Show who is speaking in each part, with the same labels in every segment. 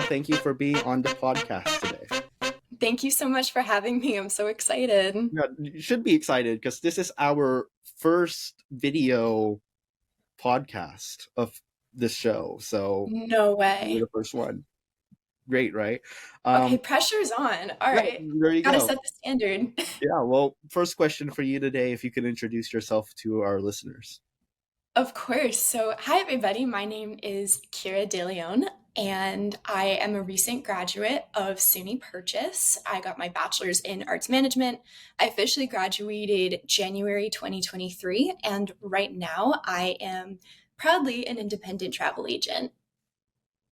Speaker 1: thank you for being on the podcast today.
Speaker 2: Thank you so much for having me. I'm so excited.
Speaker 1: Yeah, you should be excited because this is our first video podcast of this show. So
Speaker 2: No
Speaker 1: you're
Speaker 2: way.
Speaker 1: the first one. Great, right?
Speaker 2: Okay, pressure's on. All
Speaker 1: Yeah,
Speaker 2: right.
Speaker 1: there you
Speaker 2: Gotta
Speaker 1: go.
Speaker 2: set the standard.
Speaker 1: Yeah, well, first question for you today, if you could introduce yourself to our listeners.
Speaker 2: Of course. So, hi, everybody. My name is Kira DeLeón, and I am a recent graduate of SUNY Purchase. I got my bachelor's in arts management. I officially graduated January 2023, and right now I am proudly an independent travel agent.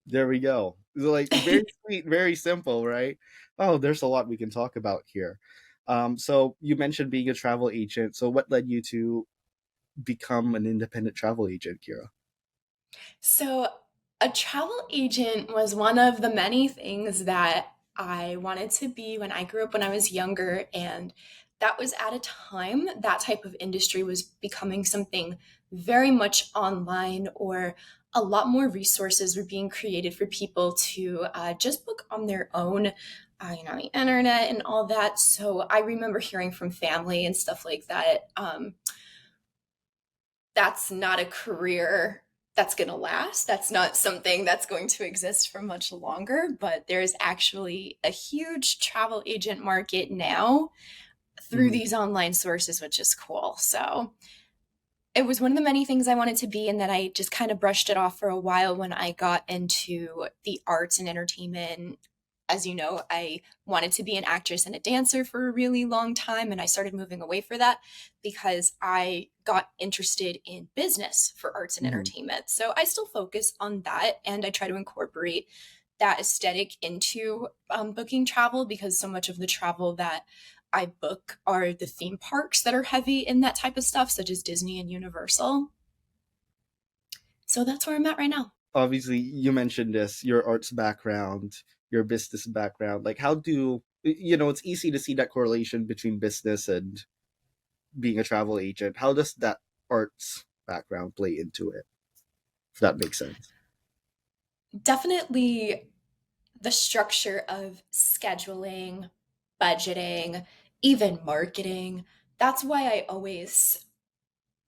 Speaker 1: There we go. Like very sweet, very simple, right? Oh, there's a lot we can talk about here. So you mentioned being a travel agent. So what led you to become an independent travel agent, Kira?
Speaker 2: So, a travel agent was one of the many things that I wanted to be when I grew up when I was younger. And that was at a time that type of industry was becoming something very much online, or a lot more resources were being created for people to just book on their own, the internet and all that. So, I remember hearing from family and stuff like that. That's not a career that's going to last. That's not something that's going to exist for much longer. But there's actually a huge travel agent market now through these online sources, which is cool. So it was one of the many things I wanted to be, and then I just kind of brushed it off for a while when I got into the arts and entertainment. As you know, I wanted to be an actress and a dancer for a really long time, and I started moving away from that because I got interested in business for arts and entertainment. So I still focus on that, and I try to incorporate that aesthetic into booking travel, because so much of the travel that I book are the theme parks that are heavy in that type of stuff, such as Disney and Universal. So that's where I'm at right now.
Speaker 1: Obviously, you mentioned this, your arts background, your business background. Like, how do, it's easy to see that correlation between business and being a travel agent. How does that arts background play into it? If that makes sense.
Speaker 2: Definitely the structure of scheduling, budgeting, even marketing. That's why I always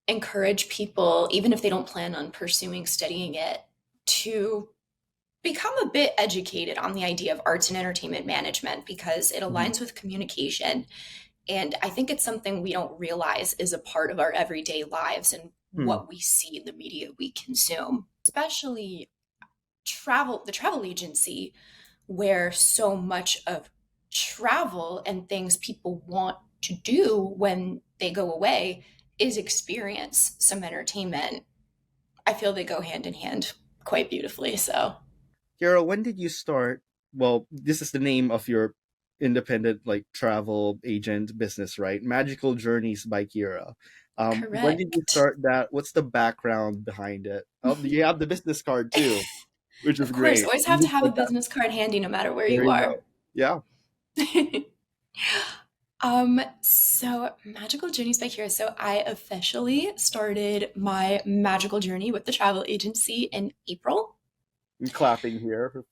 Speaker 2: encourage people, even if they don't plan on pursuing studying it, to become a bit educated on the idea of arts and entertainment management, because it aligns with communication. And I think it's something we don't realize is a part of our everyday lives and what we see in the media we consume, especially the travel agency, where so much of travel and things people want to do when they go away is experience some entertainment. I feel they go hand in hand quite beautifully. So,
Speaker 1: Kira, when did you start? Well, this is the name of your independent travel agent business, right? Magical Journeys by Kira. When did you
Speaker 2: correct.
Speaker 1: start that? What's the background behind it? Oh, you have the business card too, which is
Speaker 2: Of course,
Speaker 1: great.
Speaker 2: always have to have a business card handy no matter where
Speaker 1: There
Speaker 2: you
Speaker 1: you
Speaker 2: are.
Speaker 1: go. Yeah.
Speaker 2: So Magical Journeys by Kira. So I officially started my magical journey with the travel agency in April.
Speaker 1: I'm clapping here.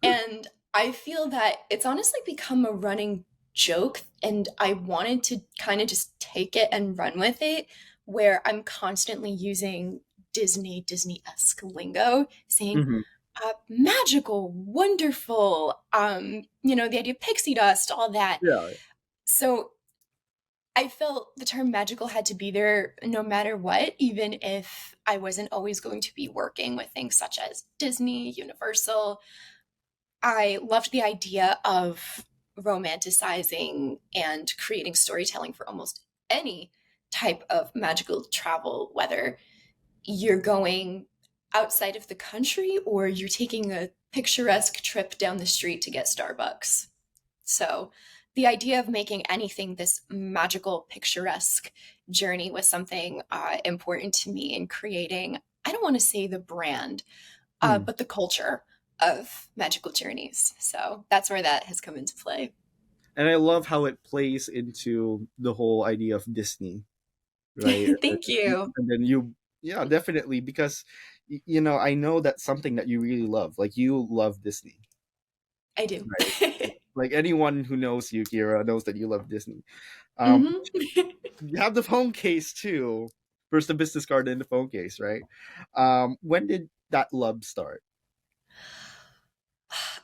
Speaker 2: And I feel that it's honestly become a running joke, and I wanted to kind of just take it and run with it, where I'm constantly using Disney-esque lingo, saying
Speaker 1: hmm
Speaker 2: magical, wonderful, the idea of pixie dust, all that.
Speaker 1: Yeah.
Speaker 2: So I felt the term magical had to be there no matter what, even if I wasn't always going to be working with things such as Disney, Universal. I loved the idea of romanticizing and creating storytelling for almost any type of magical travel, whether you're going outside of the country or you're taking a picturesque trip down the street to get Starbucks. So the idea of making anything this magical, picturesque journey was something important to me in creating, I don't want to say the brand, but the culture of magical journeys. So that's where that has come into play.
Speaker 1: And I love how it plays into the whole idea of Disney, right?
Speaker 2: Thank you.
Speaker 1: And then yeah, definitely, because I know that's something that you really love. Like you love Disney,
Speaker 2: I do.
Speaker 1: right? Like anyone who knows you, Kira, knows that you love Disney. Um,
Speaker 2: Hmm.
Speaker 1: you have the phone case too. First the business card, then the phone case, right? When did that love start?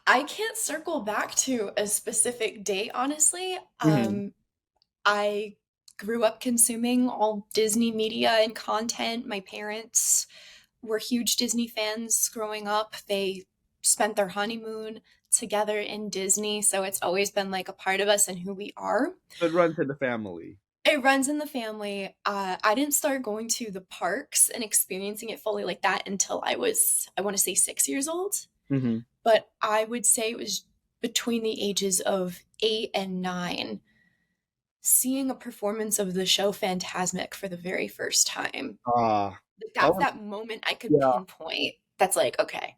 Speaker 2: I can't circle back to a specific date, honestly.
Speaker 1: Hmm.
Speaker 2: I grew up consuming all Disney media and content. My parents were huge Disney fans growing up. They spent their honeymoon together in Disney, so it's always been like a part of us and who we are.
Speaker 1: It runs in the family.
Speaker 2: It runs in the family. I didn't start going to the parks and experiencing it fully like that until I was, I want to say, 6 years old.
Speaker 1: Hmm.
Speaker 2: But I would say it was between the ages of 8 and 9, seeing a performance of the show Fantasmic for the very first time.
Speaker 1: That
Speaker 2: That's
Speaker 1: was,
Speaker 2: that moment I could
Speaker 1: yeah.
Speaker 2: pinpoint. That's like, okay,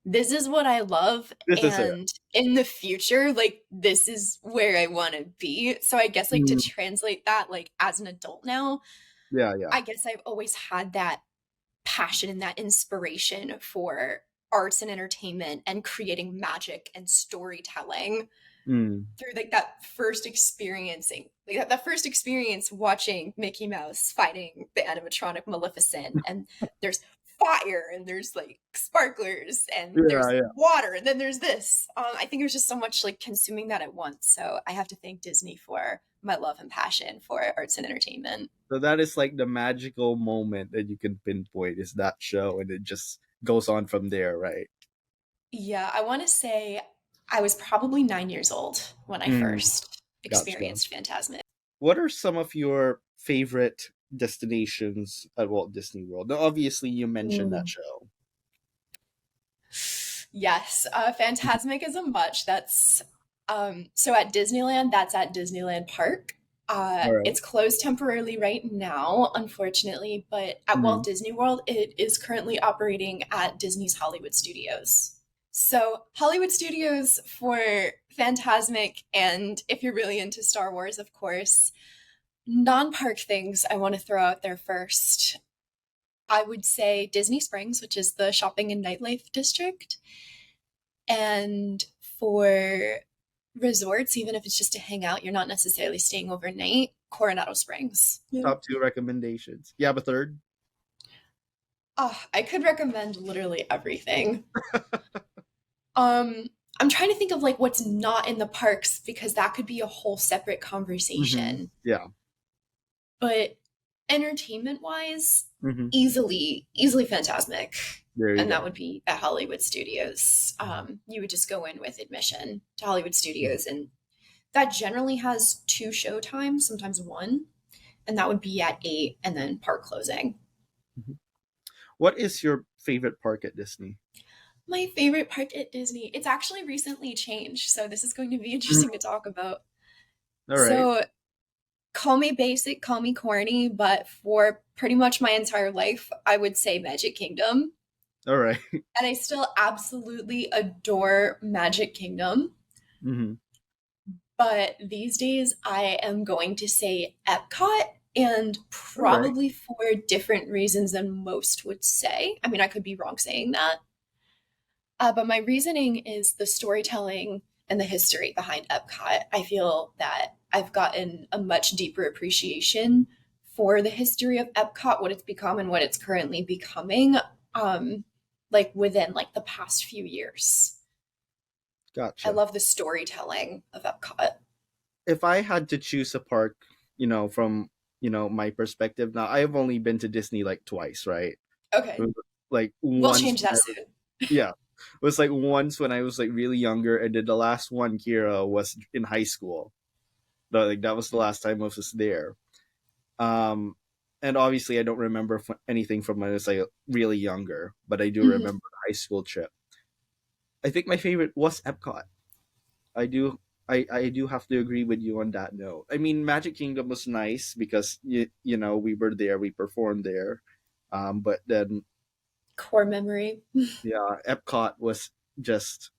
Speaker 2: this is what I love.
Speaker 1: This is it.
Speaker 2: And in the future, like, this is where I want to be. So I guess, like, to
Speaker 1: Mm,
Speaker 2: translate that, like, as an adult now,
Speaker 1: yeah, yeah.
Speaker 2: I guess I've always had that passion and that inspiration for arts and entertainment and creating magic and storytelling
Speaker 1: Mm.
Speaker 2: through like that first experiencing like that first experience watching Mickey Mouse fighting the animatronic Maleficent, and there's fire and there's like sparklers and
Speaker 1: Yeah,
Speaker 2: there's
Speaker 1: yeah.
Speaker 2: water and then there's this. I think it was just so much like consuming that at once. So I have to thank Disney for my love and passion for arts and entertainment.
Speaker 1: So that is like the magical moment that you can pinpoint is that show, and it just goes on from there, right?
Speaker 2: Yeah, I want to say I was probably 9 years old when I
Speaker 1: Mm,
Speaker 2: first
Speaker 1: gotcha.
Speaker 2: experienced Phantasmic.
Speaker 1: What are some of your favorite destinations at Walt Disney World? Now, obviously, you mentioned that
Speaker 2: Mm.
Speaker 1: show.
Speaker 2: Yes, Phantasmic is a much. That's so at Disneyland, that's at Disneyland Park.
Speaker 1: All right.
Speaker 2: It's closed temporarily right now, unfortunately, but at Walt
Speaker 1: Mm-hmm.
Speaker 2: Disney World, it is currently operating at Disney's Hollywood Studios. So, Hollywood Studios for Phantasmic, and if you're really into Star Wars, of course, non park things I want to throw out there first. I would say Disney Springs, which is the shopping and nightlife district. And for resorts, even if it's just to hang out, you're not necessarily staying overnight, Coronado Springs. Yeah.
Speaker 1: Top two recommendations. You have a third?
Speaker 2: Oh, I could recommend literally everything. Um, I'm trying to think of like what's not in the parks because that could be a whole separate
Speaker 1: Mm-hmm.
Speaker 2: conversation.
Speaker 1: Yeah.
Speaker 2: But entertainment wise,
Speaker 1: Mm-hmm.
Speaker 2: easily Fantasmic.
Speaker 1: There you
Speaker 2: And that
Speaker 1: go.
Speaker 2: would be at Hollywood Studios. You would just go in with admission to Hollywood Studios, and that generally has two show times, sometimes one, and that would be at 8 and then park closing.
Speaker 1: Mhm. What is your favorite park at Disney?
Speaker 2: My favorite park at Disney, it's actually recently changed, so this is going to be
Speaker 1: Mhm.
Speaker 2: interesting to talk about.
Speaker 1: All right.
Speaker 2: So, call me basic, call me corny, but for pretty much my entire life, I would say Magic Kingdom.
Speaker 1: All right.
Speaker 2: And I still absolutely adore Magic Kingdom.
Speaker 1: Mm-hmm.
Speaker 2: But these days, I am going to say Epcot, and
Speaker 1: All right.
Speaker 2: probably for different reasons than most would say. I mean, I could be wrong saying that. But my reasoning is the storytelling and the history behind Epcot. I feel that I've gotten a much deeper appreciation for the history of Epcot, what it's become and what it's currently becoming, um, like within like the past few years. I
Speaker 1: Gotcha.
Speaker 2: love the storytelling of Epcot.
Speaker 1: If I had to choose a park, from my perspective, now I've only been to Disney like twice, right? It
Speaker 2: Okay,
Speaker 1: was, like
Speaker 2: we'll
Speaker 1: once,
Speaker 2: change that soon.
Speaker 1: yeah, it was like once when I was like really younger, and then the last one, Kira, was in high school. Like that was the last time I was there. Um, and obviously I don't remember anything from when I was like really younger, but I do
Speaker 2: Mhm.
Speaker 1: remember the high school trip. I think my favorite was Epcot. I do I do have to agree with you on that note. I mean, Magic Kingdom was nice because we were there, we performed there. But then
Speaker 2: Core memory.
Speaker 1: yeah, Epcot was just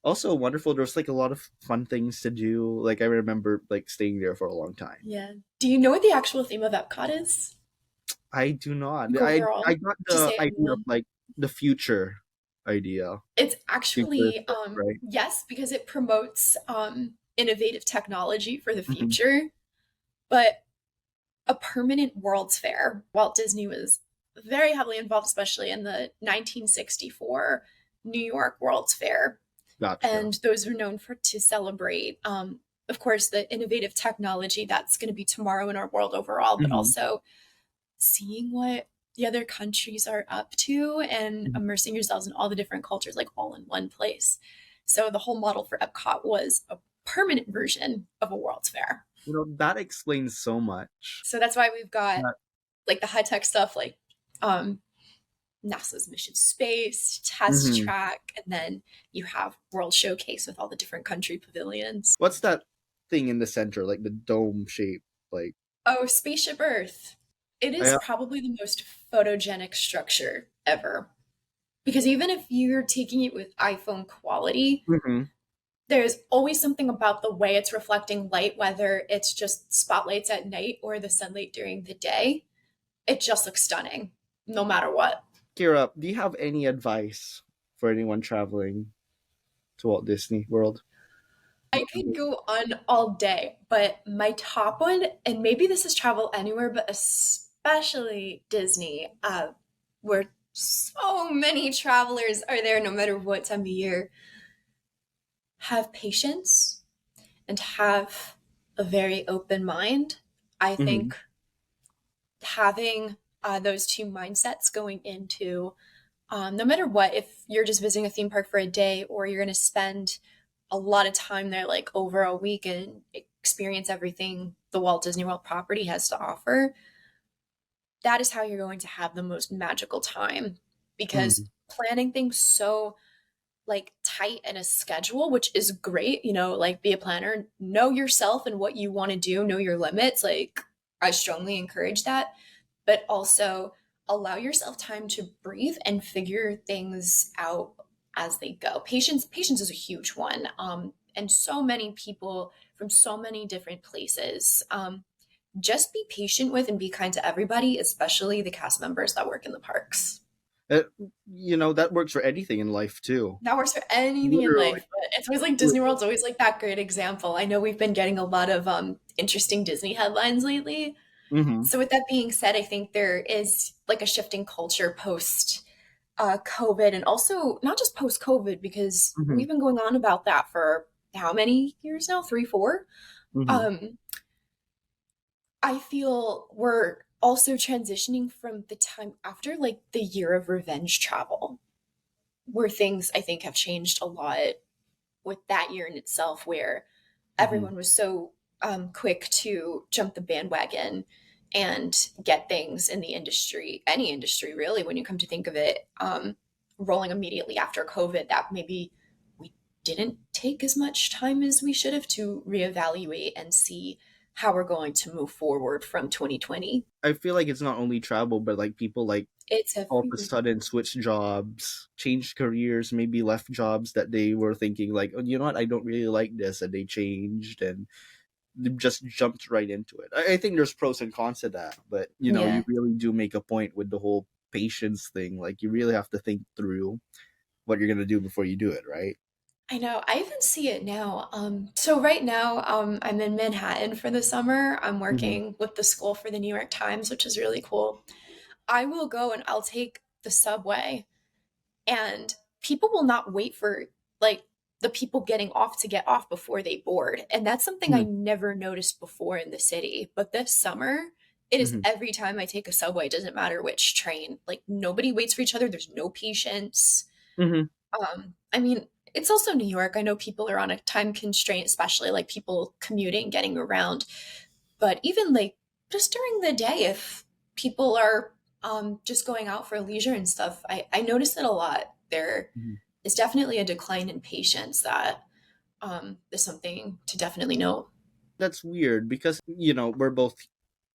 Speaker 1: also wonderful. There was like a lot of fun things to do. Like I remember like staying there for a long time.
Speaker 2: Yeah. Do you know what the actual theme of Epcot is?
Speaker 1: I do not.
Speaker 2: Like
Speaker 1: I
Speaker 2: overall?
Speaker 1: got
Speaker 2: Just
Speaker 1: the
Speaker 2: say it in
Speaker 1: idea of
Speaker 2: one.
Speaker 1: like the future idea?
Speaker 2: It's
Speaker 1: Future,
Speaker 2: actually,
Speaker 1: right?
Speaker 2: yes, because it promotes innovative technology for the
Speaker 1: Hmm.
Speaker 2: future, but a permanent World's Fair. Walt Disney was very heavily involved, especially in the 1964 New York World's Fair.
Speaker 1: Gotcha.
Speaker 2: And those are known for to celebrate, of course, the innovative technology that's going to be tomorrow in our world overall, but
Speaker 1: Hmm.
Speaker 2: also seeing what the other countries are up to and immersing yourselves in all the different cultures, like all in one place. So the whole model for Epcot was a permanent version of a World's Fair.
Speaker 1: That explains so much.
Speaker 2: So that's why we've got
Speaker 1: That,
Speaker 2: like the high tech stuff, like um, NASA's Mission Space, Test
Speaker 1: mhm.
Speaker 2: Track, and then you have World Showcase with all the different country pavilions.
Speaker 1: What's that thing in the center, like the dome shape? Like,
Speaker 2: Oh, Spaceship Earth. It is
Speaker 1: I,
Speaker 2: probably the most photogenic structure ever. Because even if you're taking it with iPhone quality,
Speaker 1: mhm.
Speaker 2: there's always something about the way it's reflecting light, whether it's just spotlights at night or the sunlight during the day. It just looks stunning, no matter what.
Speaker 1: Kira, do you have any advice for anyone traveling to Walt Disney World?
Speaker 2: I could go on all day, but my top one, and maybe this is travel anywhere, but especially Disney, where so many travelers are there no matter what time of year, have patience and have a very open mind. I
Speaker 1: Hmm.
Speaker 2: think having those two mindsets going into no matter what, if you're just visiting a theme park for a day or you're going to spend a lot of time there, like over a week, and experience everything the Walt Disney World property has to offer, that is how you're going to have the most magical time because
Speaker 1: Hmm.
Speaker 2: planning things so like tight in a schedule, which is great, like be a planner, know yourself and what you want to do, know your limits. Like, I strongly encourage that, but also allow yourself time to breathe and figure things out as they go. Patience is a huge one. And so many people from so many different places. Just be patient with and be kind to everybody, especially the cast members that work in the parks.
Speaker 1: It, that works for anything in life too.
Speaker 2: That works for anything in
Speaker 1: Literally.
Speaker 2: life, but it's always like Disney World's always like that great example. I know we've been getting a lot of interesting Disney headlines lately.
Speaker 1: Hmm.
Speaker 2: So with that being said, I think there is like a shifting culture post COVID, and also not just post COVID, because
Speaker 1: Hmm.
Speaker 2: we've been going on about that for how many years now? Three, four.
Speaker 1: Hmm.
Speaker 2: Um, I feel we're also transitioning from the time after like the year of revenge travel, where things I think have changed a lot with that year in itself, where
Speaker 1: Hmm.
Speaker 2: everyone was so quick to jump the bandwagon and get things in the industry, any industry really, when you come to think of it, rolling immediately after COVID, that maybe we didn't take as much time as we should have to reevaluate and see how we're going to move forward from 2020.
Speaker 1: I feel like it's not only travel, but like people like
Speaker 2: It's
Speaker 1: all of a
Speaker 2: everywhere.
Speaker 1: sudden switch jobs, changed careers, maybe left jobs that they were thinking like, oh, you know what, I don't really like this, and they changed and they just jumped right into it. I think there's pros and cons to that, but you
Speaker 2: Yeah.
Speaker 1: really do make a point with the whole patience thing. Like you really have to think through what you're gonna do before you do it, right?
Speaker 2: I know. I even see it now. So right now, I'm in Manhattan for the summer. I'm
Speaker 1: Hmm.
Speaker 2: working with the school for the New York Times, which is really cool. I will go and I'll take the subway, and people will not wait for like the people getting off to get off before they board. And that's something I
Speaker 1: Hmm.
Speaker 2: never noticed before in the city. But this summer, it is
Speaker 1: Hmm.
Speaker 2: every time I take a subway, it doesn't matter which train. Like nobody waits for each other. There's no patience.
Speaker 1: Hmm.
Speaker 2: I mean, it's also New York. I know people are on a time constraint, especially like people commuting, getting around. But even like just during the day, if people are just going out for leisure and stuff, I notice it a lot. There is definitely a decline in patience that is something to definitely note.
Speaker 1: That's weird because we're both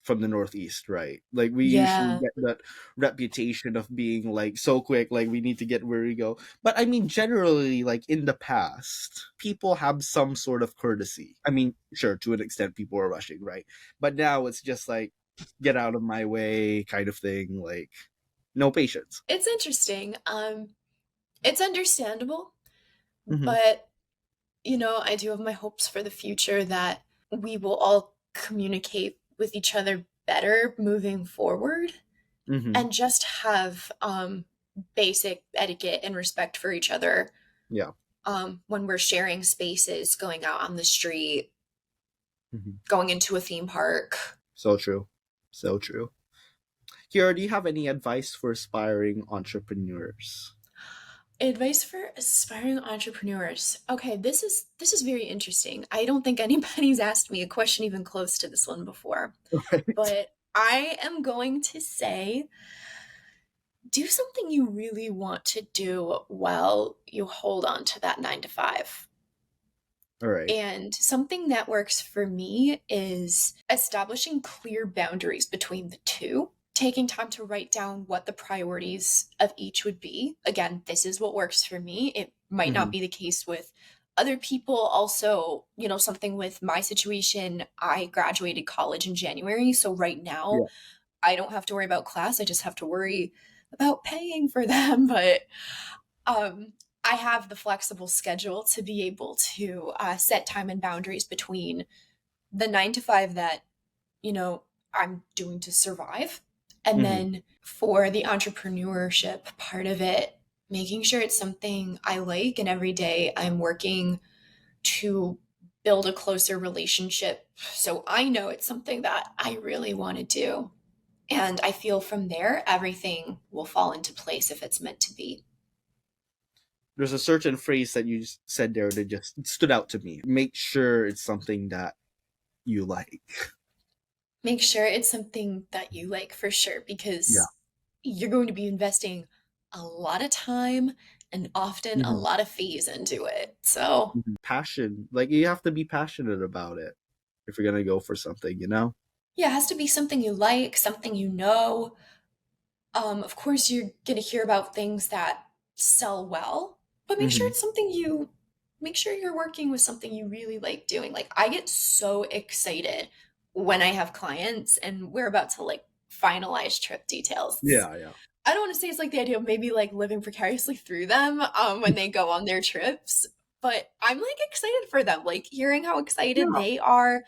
Speaker 1: from the Northeast, right? Like we usually
Speaker 2: Yeah.
Speaker 1: get that reputation of being like so quick, like we need to get where we go. But I mean, generally, like in the past, people have some sort of courtesy. I mean, sure, to an extent, people are rushing, right? But now it's just like get out of my way kind of thing. Like No patience.
Speaker 2: It's interesting. It's understandable,
Speaker 1: Mm-hmm.
Speaker 2: but I do have my hopes for the future that we will all communicate with each other better moving forward
Speaker 1: Mm-hmm.
Speaker 2: and just have basic etiquette and respect for each other
Speaker 1: Yeah.
Speaker 2: when we're sharing spaces, going out on the street,
Speaker 1: Mm-hmm.
Speaker 2: going into a theme park.
Speaker 1: So true. So true. Kira, do you have any advice for aspiring entrepreneurs?
Speaker 2: Advice for aspiring entrepreneurs. Okay, this is very interesting. I don't think anybody's asked me a question even close to this one before,
Speaker 1: Right.
Speaker 2: but I am going to say do something you really want to do while you hold on to that 9 to 5.
Speaker 1: All right.
Speaker 2: And something that works for me is establishing clear boundaries between the two, taking time to write down what the priorities of each would be. Again, this is what works for me. It might
Speaker 1: Mm-hmm.
Speaker 2: not be the case with other people. Also, something with my situation, I graduated college in January. So right now,
Speaker 1: Yeah.
Speaker 2: I don't have to worry about class. I just have to worry about paying for them. But um, I have the flexible schedule to be able to set time and boundaries between the 9 to 5 that, you know, I'm doing to survive. And
Speaker 1: Mm-hmm.
Speaker 2: then for the entrepreneurship part of it, making sure it's something I like. And every day I'm working to build a closer relationship. So I know it's something that I really want to do. And I feel from there, everything will fall into place if it's meant to be.
Speaker 1: There's a certain phrase that you just said there that just stood out to me. Make sure it's something that you like.
Speaker 2: Make sure it's something that you like for sure,
Speaker 1: Yeah.
Speaker 2: because you're going to be investing a lot of time and often a
Speaker 1: Mm-hmm.
Speaker 2: lot of fees into it. So,
Speaker 1: Mm-hmm. Passion. Like you have to be passionate about it if you're gonna go for something, you know?
Speaker 2: yeah, it has to be something you like, something you know. Of course, you're going to hear about things that sell well, but
Speaker 1: Mm-hmm.
Speaker 2: make sure you're working with something you really like doing. Like, I get so excited when I have clients and we're about to like finalize trip details.
Speaker 1: Yeah, yeah.
Speaker 2: I don't want to say it's like the idea of maybe like living precariously through them when they go on their trips, but I'm like excited for them, like hearing how excited
Speaker 1: Yeah.
Speaker 2: they are.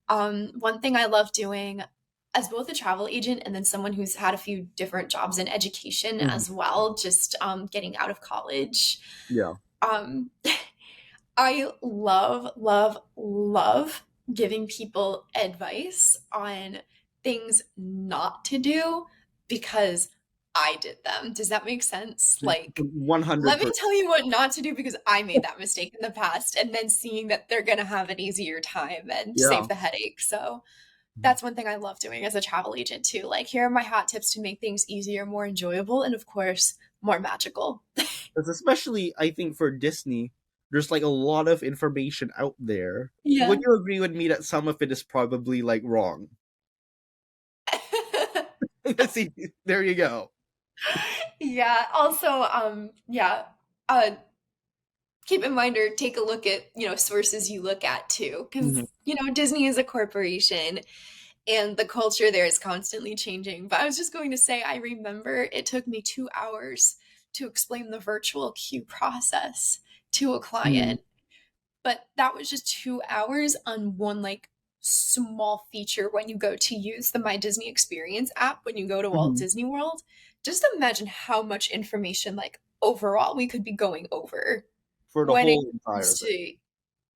Speaker 2: One thing I love doing as both a travel agent and then someone who's had a few different jobs in education
Speaker 1: Mm-hmm.
Speaker 2: as well, just getting out of college.
Speaker 1: Yeah.
Speaker 2: Um, I love, love, love giving people advice on things not to do because I did them. Does that make sense? Like, let me
Speaker 1: 100%.
Speaker 2: tell you what not to do because I made that mistake in the past, and then seeing that they're going to have an easier time and
Speaker 1: Yeah.
Speaker 2: save the headache. So, that's one thing I love doing as a travel agent too. Like, here are my hot tips to make things easier, more enjoyable, and of course, more magical.
Speaker 1: Because especially, I think for Disney, there's like a lot of information out there. Would
Speaker 2: Yeah.
Speaker 1: you agree with me that some of it is probably like wrong? See, there you go.
Speaker 2: Yeah. Also, yeah. Uh, keep in mind or take a look at sources you look at too,
Speaker 1: Hmm.
Speaker 2: because Disney is a corporation and the culture there is constantly changing. But I was just going to say, I remember it took me 2 hours to explain the virtual queue process to a
Speaker 1: Hmm.
Speaker 2: client, but that was just 2 hours on one like small feature when you go to use the My Disney Experience app when you go to Walt
Speaker 1: Hmm.
Speaker 2: Disney World. Just imagine how much information like overall we could be going over
Speaker 1: For the
Speaker 2: when it
Speaker 1: whole entire
Speaker 2: comes
Speaker 1: thing.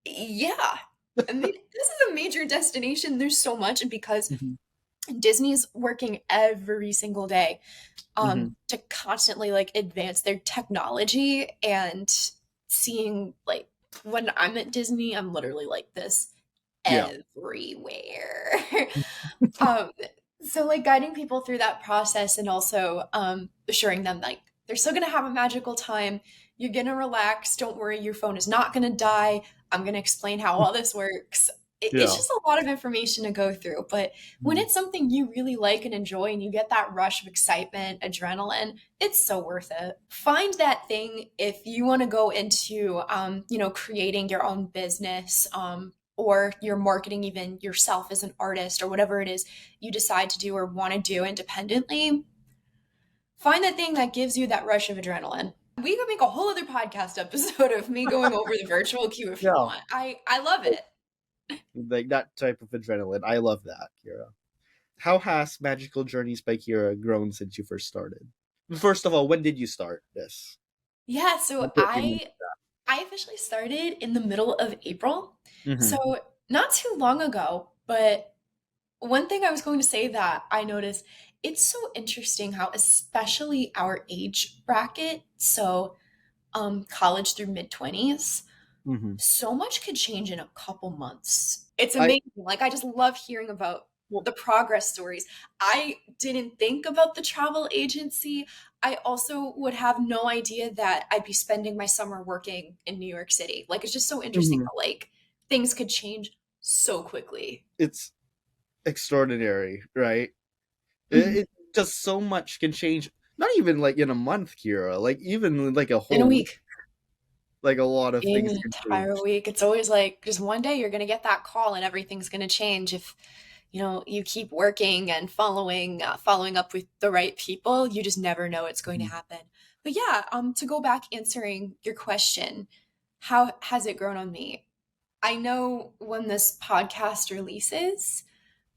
Speaker 2: to, yeah. I mean, this is a major destination. There's so much, and because
Speaker 1: Hmm.
Speaker 2: Disney's working every single day
Speaker 1: Hmm.
Speaker 2: to constantly like advance their technology, and seeing like when I'm at Disney, I'm literally like this
Speaker 1: Yeah.
Speaker 2: everywhere. um so like guiding people through that process and also assuring them like they're still going to have a magical time. You're going to relax, don't worry, your phone is not going to die. I'm going to explain how all this works. It's
Speaker 1: Yeah.
Speaker 2: just a lot of information to go through, but when
Speaker 1: Mhm.
Speaker 2: it's something you really like and enjoy and you get that rush of excitement, adrenaline, it's so worth it. Find that thing if you want to go into creating your own business, or you're marketing even yourself as an artist or whatever it is you decide to do or want to do independently. Find the thing that gives you that rush of adrenaline. We could make a whole other podcast episode of me going over the virtual queue if you
Speaker 1: Yeah,
Speaker 2: want. I love it.
Speaker 1: like that type of adrenaline. I love that, Kira. How has Magical Journeys by Kira grown since you first started? First of all, when did you start this?
Speaker 2: Yeah,
Speaker 1: When
Speaker 2: so
Speaker 1: did you mean
Speaker 2: I officially started in the middle of April.
Speaker 1: that?
Speaker 2: So not too long ago, but one thing I was going to say that I noticed, it's so interesting how especially our age bracket, so college through mid 20s,
Speaker 1: Mm-hmm.
Speaker 2: so much could change in a couple months. It's
Speaker 1: I
Speaker 2: amazing. Like, I just love hearing about
Speaker 1: well,
Speaker 2: the progress stories. I didn't think about the travel agency. I also would have no idea that I'd be spending my summer working in New York City. Like, it's just so interesting
Speaker 1: mhm.
Speaker 2: how, like, things could change so quickly.
Speaker 1: It's extraordinary, right?
Speaker 2: Mhm.
Speaker 1: It just so much can change. Not even like in a month, Kira. Like even in, like a
Speaker 2: In a
Speaker 1: whole week,
Speaker 2: week.
Speaker 1: like a lot of
Speaker 2: In
Speaker 1: things
Speaker 2: an
Speaker 1: can
Speaker 2: entire
Speaker 1: change.
Speaker 2: week. It's always like just one day you're going to get that call and everything's going to change if you keep working and following up with the right people. You just never know it's going to
Speaker 1: Mhm.
Speaker 2: happen. But yeah, to go back answering your question, how has it grown on me? I know when this podcast releases,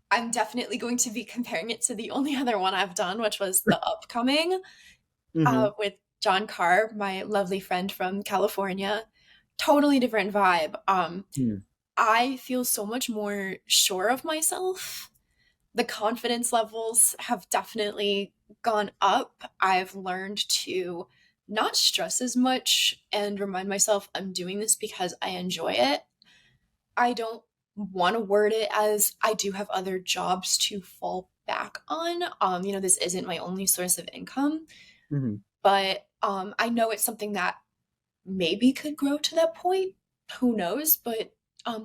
Speaker 2: I'm definitely going to be comparing it to the only other one I've done, which was the upcoming
Speaker 1: Mhm.
Speaker 2: with John Carr, my lovely friend from California. Totally different vibe.
Speaker 1: Mhm.
Speaker 2: I feel so much more sure of myself. The confidence levels have definitely gone up. I've learned to not stress as much and remind myself I'm doing this because I enjoy it. I don't want to word it as I do have other jobs to fall back on. This isn't my only source of income,
Speaker 1: Mhm.
Speaker 2: but I know it's something that maybe could grow to that point. Who knows? But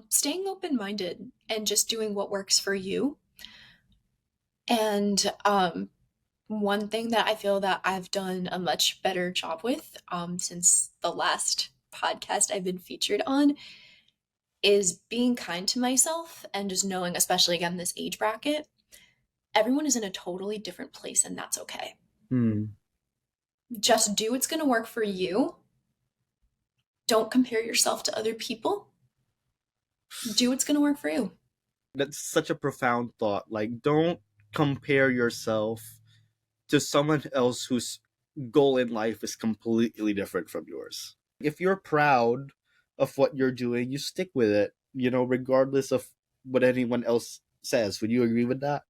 Speaker 2: staying open minded and just doing what works for you. And one thing that I feel that I've done a much better job with since the last podcast I've been featured on is being kind to myself and just knowing, especially again, this age bracket, everyone is in a totally different place and that's okay.
Speaker 1: Mhm.
Speaker 2: Just do what's going to work for you. Don't compare yourself to other people. Do what's going to work for you.
Speaker 1: That's such a profound thought. Like, don't compare yourself to someone else whose goal in life is completely different from yours. If you're proud of what you're doing, you stick with it, regardless of what anyone else says. Would you agree with that?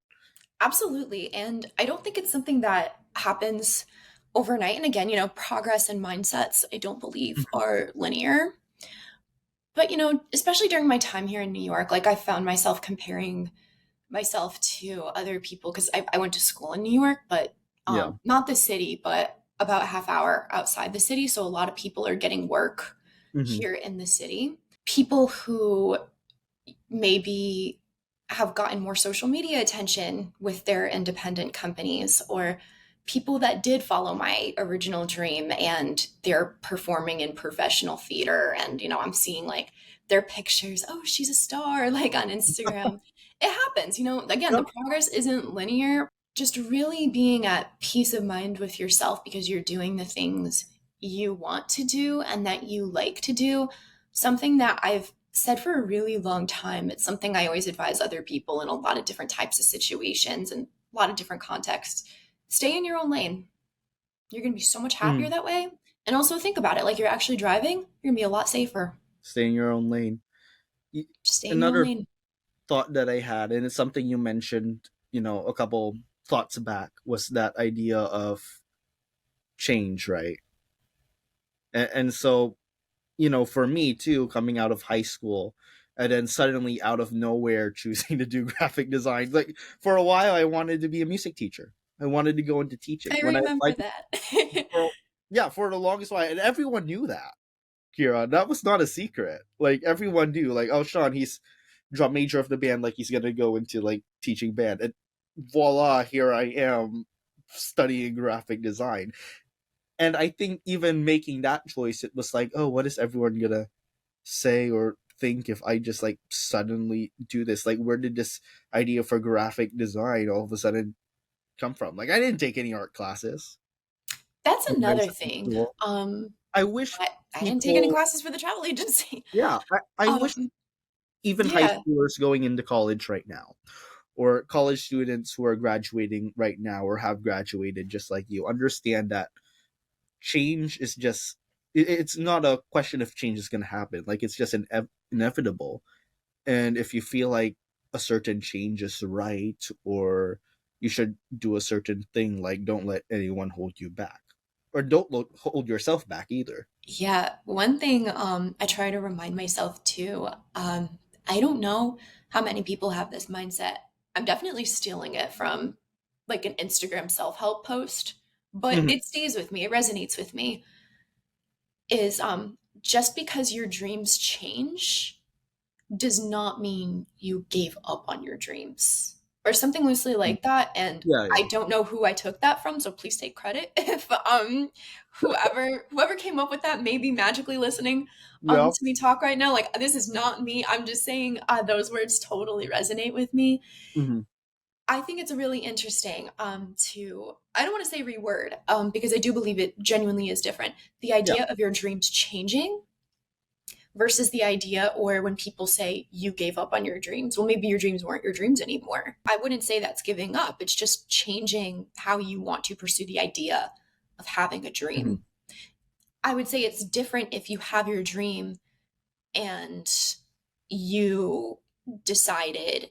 Speaker 2: Absolutely. And I don't think it's something that happens overnight. And again, progress and mindsets, I don't believe are linear. But, especially during my time here in New York, like I found myself comparing myself to other people because I went to school in New York, but
Speaker 1: Yeah.
Speaker 2: not the city, but about a half hour outside the city. So a lot of people are getting work
Speaker 1: Hmm.
Speaker 2: here in the city. People who maybe have gotten more social media attention with their independent companies, or people that did follow my original dream and they're performing in professional theater and I'm seeing like their pictures, oh she's a star, like on Instagram. It happens, again,
Speaker 1: Yeah.
Speaker 2: the progress isn't linear. Just really being at peace of mind with yourself because you're doing the things you want to do and that you like to do. Something that I've said for a really long time. It's something I always advise other people in a lot of different types of situations and a lot of different contexts. Stay in your own lane. You're going to be so much happier
Speaker 1: Mm.
Speaker 2: that way. And also think about it like you're actually driving, you're going to be a lot safer.
Speaker 1: Stay in your own lane.
Speaker 2: Just stay in your own
Speaker 1: Another
Speaker 2: lane.
Speaker 1: thought that I had, and it's something you mentioned, a couple thoughts back, was that idea of change, right? And so, for me too, coming out of high school and then suddenly out of nowhere choosing to do graphic design. Like for a while, I wanted to be a music teacher. I wanted to go into teaching.
Speaker 2: I
Speaker 1: When I
Speaker 2: remember
Speaker 1: applied,
Speaker 2: that.
Speaker 1: yeah, for the longest while, and everyone knew that. Kira, that was not a secret. Like everyone knew, like, oh, Sean, he's drum major of the band, like he's gonna go into like teaching band, and voila, here I am studying graphic design. And I think even making that choice, it was like, oh, what is everyone gonna say or think if I just like suddenly do this? Like, where did this idea for graphic design all of a sudden come from? Like, I didn't take any art classes.
Speaker 2: That's
Speaker 1: and very
Speaker 2: another thing.
Speaker 1: successful. I wish
Speaker 2: I didn't take any
Speaker 1: people,
Speaker 2: classes for the travel agency.
Speaker 1: yeah, I wish
Speaker 2: Um,
Speaker 1: even high
Speaker 2: yeah,
Speaker 1: schoolers going into college right now, or college students who are graduating right now or have graduated just like you, understand that change is just, it's not a question if change is going to happen. Like, it's just inevitable. And if you feel like a certain change is right, or you should do a certain thing, like, don't let anyone hold you back, or don't hold yourself back either.
Speaker 2: yeah. One thing I try to remind myself too, I don't know how many people have this mindset. I'm definitely stealing it from like an Instagram self-help post, but
Speaker 1: Hmm.
Speaker 2: it stays with me, it resonates with me, is just because your dreams change does not mean you gave up on your dreams or something loosely like that. And
Speaker 1: Yeah,
Speaker 2: I
Speaker 1: yeah.
Speaker 2: don't know who I took that from, so please take credit if whoever came up with that may be magically listening
Speaker 1: Yeah.
Speaker 2: to me talk right now. Like, this is not me. I'm just saying those words totally resonate with me.
Speaker 1: Hmm.
Speaker 2: I think it's really interesting to, I don't want to say reword because I do believe it genuinely is different. The
Speaker 1: Yeah.
Speaker 2: idea of your dreams changing versus the idea, or when people say you gave up on your dreams, well, maybe your dreams weren't your dreams anymore. I wouldn't say that's giving up. It's just changing how you want to pursue the idea of having a
Speaker 1: Hmm.
Speaker 2: dream. I would say it's different if you have your dream and you decided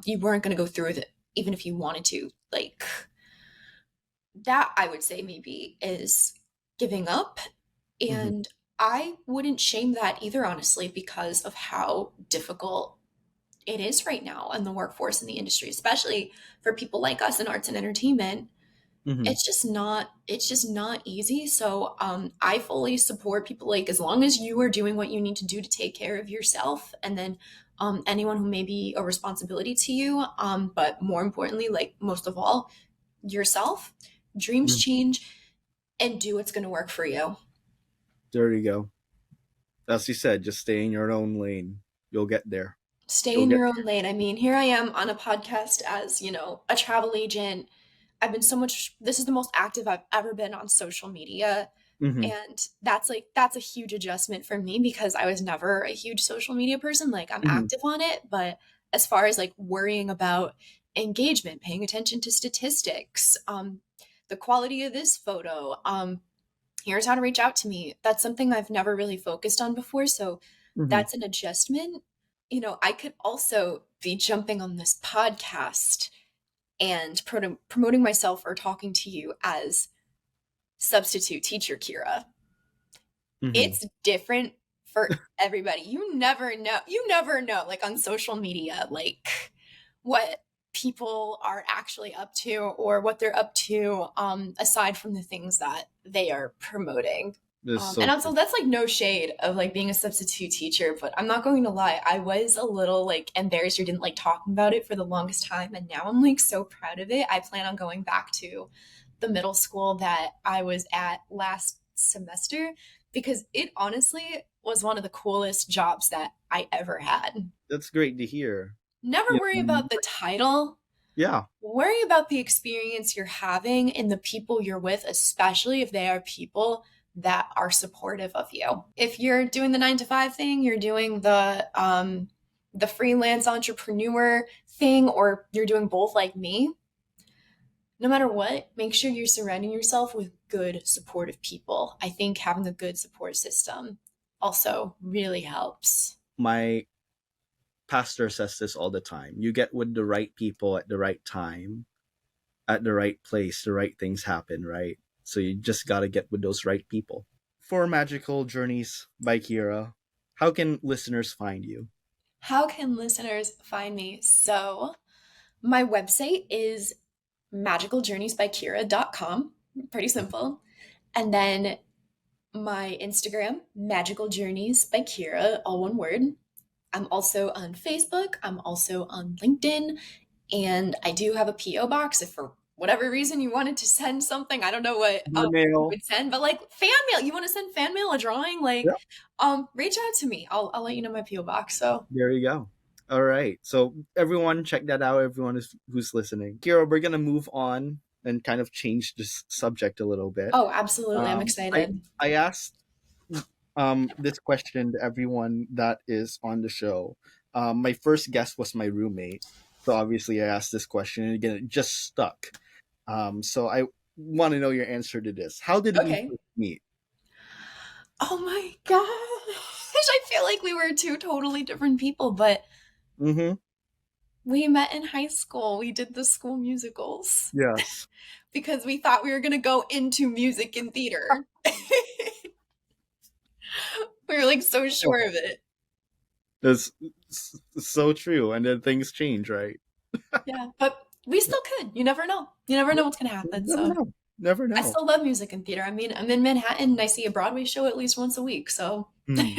Speaker 2: you weren't going to go through with it, even if you wanted to. Like, that I would say maybe is giving up.
Speaker 1: Hmm.
Speaker 2: And I wouldn't shame that either, honestly, because of how difficult it is right now in the workforce in the industry, especially for people like us in arts and entertainment.
Speaker 1: Hmm.
Speaker 2: It's just not easy. So I fully support people, like, as long as you are doing what you need to do to take care of yourself, and then anyone who may be a responsibility to you, but more importantly, like most of all, yourself. Dreams
Speaker 1: Hmm.
Speaker 2: change, and do what's going to work for you.
Speaker 1: There you go. As you said, just stay in your own lane. You'll get there.
Speaker 2: Stay
Speaker 1: You'll
Speaker 2: in
Speaker 1: get
Speaker 2: your own lane. I mean, here I am on a podcast as, a travel agent. I've been so much, this is the most active I've ever been on social media.
Speaker 1: there. Hmm.
Speaker 2: And that's a huge adjustment for me because I was never a huge social media person. Like, I'm
Speaker 1: Hmm.
Speaker 2: active on it, but as far as like worrying about engagement, paying attention to statistics, the quality of this photo, here's how to reach out to me. That's something I've never really focused on before. So
Speaker 1: Hmm.
Speaker 2: that's an adjustment. I could also be jumping on this podcast and promoting myself or talking to you as substitute teacher Kira.
Speaker 1: Hmm.
Speaker 2: It's different for everybody. You never know. You never know, like on social media, like what people are actually up to or what they're up to aside from the things that they are promoting.
Speaker 1: This is
Speaker 2: And
Speaker 1: so
Speaker 2: also,
Speaker 1: true.
Speaker 2: that's like no shade of like being a substitute teacher, but I'm not going to lie. I was a little like embarrassed or didn't like talking about it for the longest time. And now I'm like so proud of it. I plan on going back to the middle school that I was at last semester because it honestly was one of the coolest jobs that I ever had.
Speaker 1: That's great to hear.
Speaker 2: Never
Speaker 1: You
Speaker 2: worry
Speaker 1: know,
Speaker 2: about the title,
Speaker 1: yeah.
Speaker 2: worry about the experience you're having and the people you're with, especially if they are people that are supportive of you. If you're doing the 9 to 5 thing, you're doing the freelance entrepreneur thing, or you're doing both like me, no matter what, make sure you're surrounding yourself with good, supportive people. I think having a good support system also really helps.
Speaker 1: My pastor says this all the time. You get with the right people at the right time, at the right place, the right things happen, right? So you just got to get with those right people. For Magical Journeys by Kira, how can listeners find you?
Speaker 2: How can listeners find me? So, my website is magicaljourneysbykira.com. Pretty simple. And then my Instagram, Magical Journeys by Kira, all one word. I'm also on Facebook. I'm also on LinkedIn. And I do have a P.O. box if for whatever reason you wanted to send something. I don't know what you
Speaker 1: Mail.
Speaker 2: would send, but like fan mail. You want to send fan mail, a drawing? Like,
Speaker 1: Yeah,
Speaker 2: reach out to me. I'll let you know my P.O. box. So
Speaker 1: there you go. All right. So everyone check that out. Everyone who's listening. Kira, we're going to move on and kind of change this subject a little bit.
Speaker 2: Oh, absolutely. I'm
Speaker 1: Um, I
Speaker 2: excited.
Speaker 1: I asked this question to everyone that is on the show. My first guest was my roommate, so obviously I asked this question, and again, it just stuck. So I want to know your answer to this. How did we
Speaker 2: Okay.
Speaker 1: first meet?
Speaker 2: Oh my gosh. I feel like we were two totally different people, but
Speaker 1: Mm-hmm.
Speaker 2: we met in high school. We did the school musicals
Speaker 1: Yes.
Speaker 2: because we thought we were going to go into music and theater. We were like so sure of it.
Speaker 1: That's so true. And then things change, right?
Speaker 2: Yeah, but we still could. You never know. You never know what's going to happen.
Speaker 1: Never
Speaker 2: So
Speaker 1: know. Never
Speaker 2: I
Speaker 1: know.
Speaker 2: still love music and theater. I mean, I'm in Manhattan and I see a Broadway show at least once a week. So
Speaker 1: Hmm.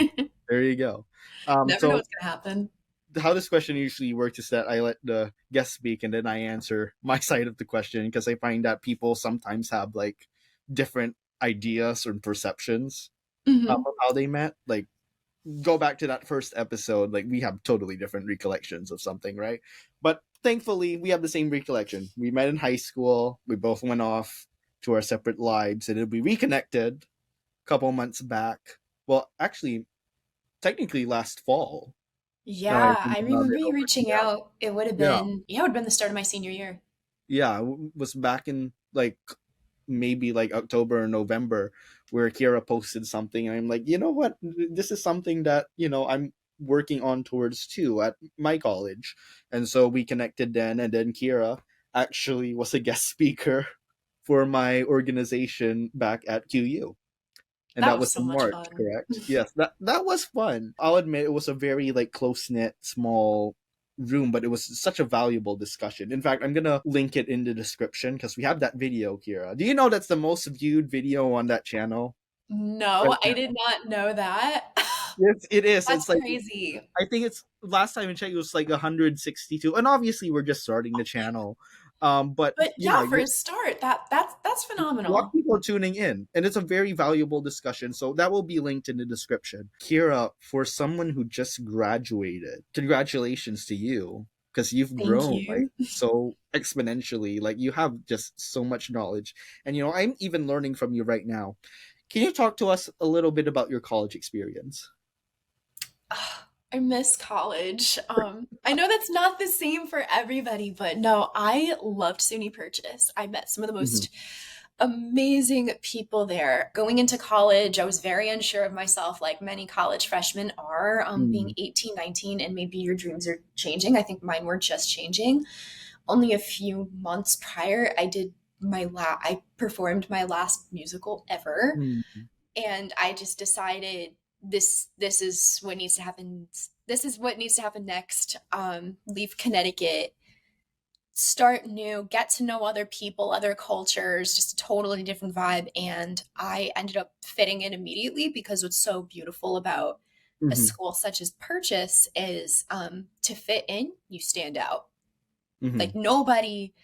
Speaker 1: There you go.
Speaker 2: never know
Speaker 1: So
Speaker 2: what's going to happen.
Speaker 1: how this question usually works is that I let the guest speak and then I answer my side of the question because I find that people sometimes have like different ideas or perceptions
Speaker 2: Hmm.
Speaker 1: of how they met. Like go back to that first episode, like we have totally different recollections of something, right? But thankfully, we have the same recollection. We met in high school. We both went off to our separate lives, and then we reconnected a couple months back. Well, actually, technically last fall. Now I
Speaker 2: Yeah,
Speaker 1: think
Speaker 2: I
Speaker 1: about
Speaker 2: remember
Speaker 1: it
Speaker 2: you
Speaker 1: over.
Speaker 2: reaching
Speaker 1: Yeah,
Speaker 2: out. It would have
Speaker 1: yeah,
Speaker 2: been, yeah, it would have been the start of my senior year.
Speaker 1: yeah. Was back in like maybe like October or November where Kira posted something and I'm like, you know what? This is something that, I'm working on towards too at my college. And so we connected then and then Kira actually was a guest speaker for my organization back at QU. And
Speaker 2: That
Speaker 1: that
Speaker 2: was
Speaker 1: was
Speaker 2: so
Speaker 1: in
Speaker 2: much
Speaker 1: March,
Speaker 2: fun.
Speaker 1: correct? Yes, that was fun. I'll admit it was a very like close knit, small room, but it was such a valuable discussion. In fact, I'm gonna link it in the description because we have that video, Kira. Do you know that's the most viewed video on that channel right
Speaker 2: No, I did
Speaker 1: now?
Speaker 2: not know that.
Speaker 1: Yes, it is.
Speaker 2: That's
Speaker 1: It's like
Speaker 2: crazy.
Speaker 1: I think it's last time I checked, it was like 162, and obviously we're just starting the channel. But
Speaker 2: But
Speaker 1: yeah,
Speaker 2: yeah, for a start, that's
Speaker 1: a lot of
Speaker 2: phenomenal.
Speaker 1: people are tuning in, and it's a very valuable discussion. So that will be linked in the description. Kira, for someone who just graduated, congratulations to you because you've
Speaker 2: Thank
Speaker 1: grown like
Speaker 2: you.
Speaker 1: so exponentially. Like you have just so much knowledge, and I'm even learning from you right now. Can you talk to us a little bit about your college experience?
Speaker 2: I miss college. I know that's not the same for everybody, but no, I loved SUNY Purchase. I met some of the
Speaker 1: Mm-hmm.
Speaker 2: most amazing people there. Going into college, I was very unsure of myself, like many college freshmen are, being 18, 19, and maybe your dreams are changing. I think mine were just changing. Only a few months prior, I performed my last musical ever,
Speaker 1: Mm-hmm.
Speaker 2: and I just decided this is what needs to happen. This is what needs to happen next. Leave Connecticut, start new, get to know other people, other cultures, just a totally different vibe. And I ended up fitting in immediately because what's so beautiful about a
Speaker 1: Mm-hmm.
Speaker 2: school such as Purchase is, to fit in, you stand out.
Speaker 1: Mm-hmm.
Speaker 2: Like nobody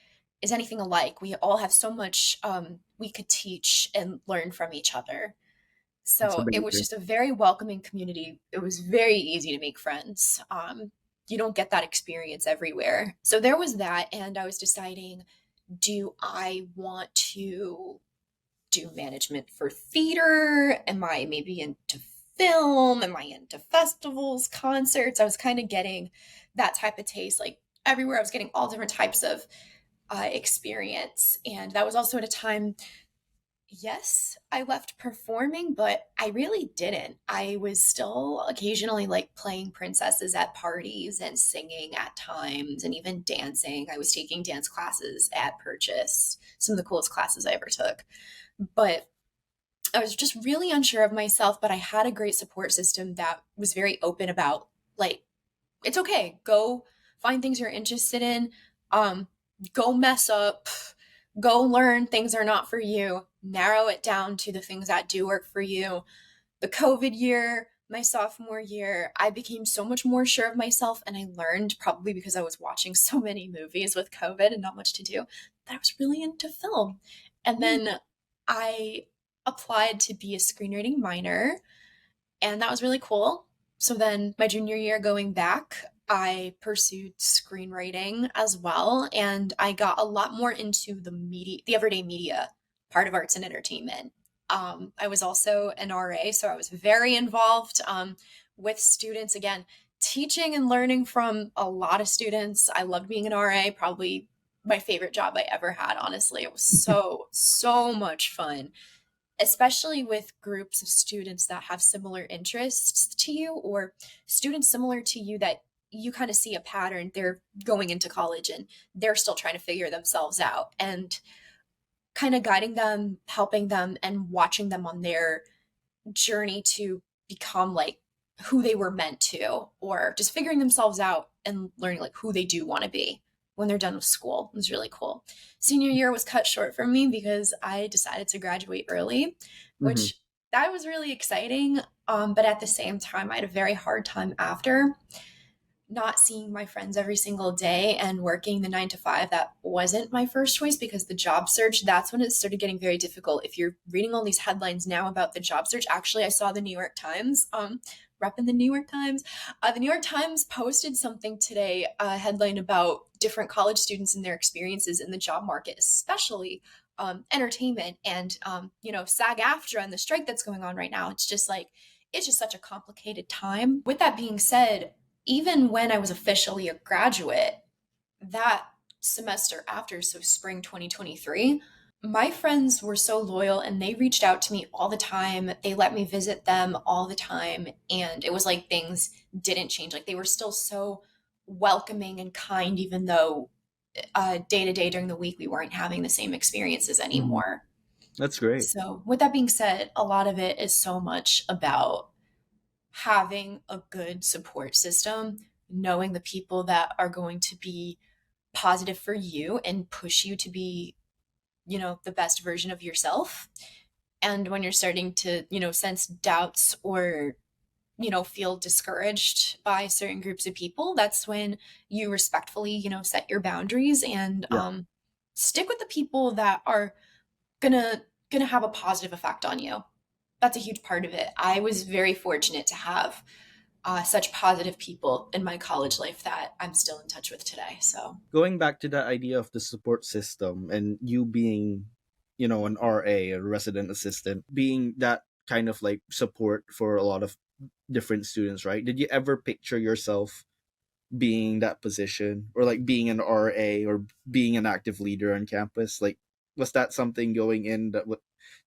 Speaker 2: is anything alike. We all have so much, we could teach and learn from each other.
Speaker 1: It's
Speaker 2: So it was
Speaker 1: amazing.
Speaker 2: just a very welcoming community. It was very easy to make friends. You don't get that experience everywhere. So there was that. And I was deciding, do I want to do management for theater? Am I maybe into film? Am I into festivals, concerts? I was kind of getting that type of taste. Like everywhere, I was getting all different types of experience. And that was also at a time, yes, I left performing, but I really didn't. I was still occasionally like playing princesses at parties and singing at times and even dancing. I was taking dance classes at Purchase, some of the coolest classes I ever took. But I was just really unsure of myself, but I had a great support system that was very open about like, it's okay. Go find things you're interested in. Um, go mess up. Go learn things are not for you. Narrow it down to the things that do work for you. The COVID year, my sophomore year, I became so much more sure of myself, and I learned, probably because I was watching so many movies with COVID and not much to do, that I was really into film. And then I applied to be a screenwriting minor, and that was really cool. So then my junior year going back, I pursued screenwriting as well, and I got a lot more into the media, the everyday media part of arts and entertainment. I was also an RA, so I was very involved with students. Again, teaching and learning from a lot of students. I loved being an RA, probably my favorite job I ever had, honestly. It was so much fun, especially with groups of students that have similar interests to you, or students similar to you that you kind of see a pattern. They're going into college and they're still trying to figure themselves out, and kind of guiding them, helping them, and watching them on their journey to become like who they were meant to, or just figuring themselves out and learning like who they do want to be when they're done with school. It was really cool. Senior year was cut short for me because I decided to graduate early,
Speaker 1: Hmm.
Speaker 2: which that was really exciting. But at the same time, I had a very hard time after not seeing my friends every single day and working the 9 to 5. That wasn't my first choice because the job search, that's when it started getting very difficult. If you're reading all these headlines now about the job search, actually, I saw the New York Times, repping the New York Times. The New York Times posted something today, a headline about different college students and their experiences in the job market, especially entertainment and, SAG-AFTRA and the strike that's going on right now. It's just such a complicated time. With that being said, even when I was officially a graduate, that semester after, so spring 2023, my friends were so loyal and they reached out to me all the time. They let me visit them all the time. And it was like things didn't change. Like they were still so welcoming and kind, even though day to day during the week we weren't having the same experiences
Speaker 1: Hmm.
Speaker 2: anymore.
Speaker 1: That's great.
Speaker 2: So, with that being said, a lot of it is so much about having a good support system, knowing the people that are going to be positive for you and push you to be, the best version of yourself. And when you're starting to, sense doubts or, feel discouraged by certain groups of people, that's when you respectfully, set your boundaries and
Speaker 1: Yeah.
Speaker 2: stick with the people that are gonna gonna have a positive effect on you. That's a huge part of it. I was very fortunate to have such positive people in my college life that I'm still in touch with today. So,
Speaker 1: Going back to that idea of the support system and you being, an RA, a resident assistant, being that kind of like support for a lot of different students, right? Did you ever picture yourself being that position, or like being an RA, or being an active leader on campus? Like, was that something going in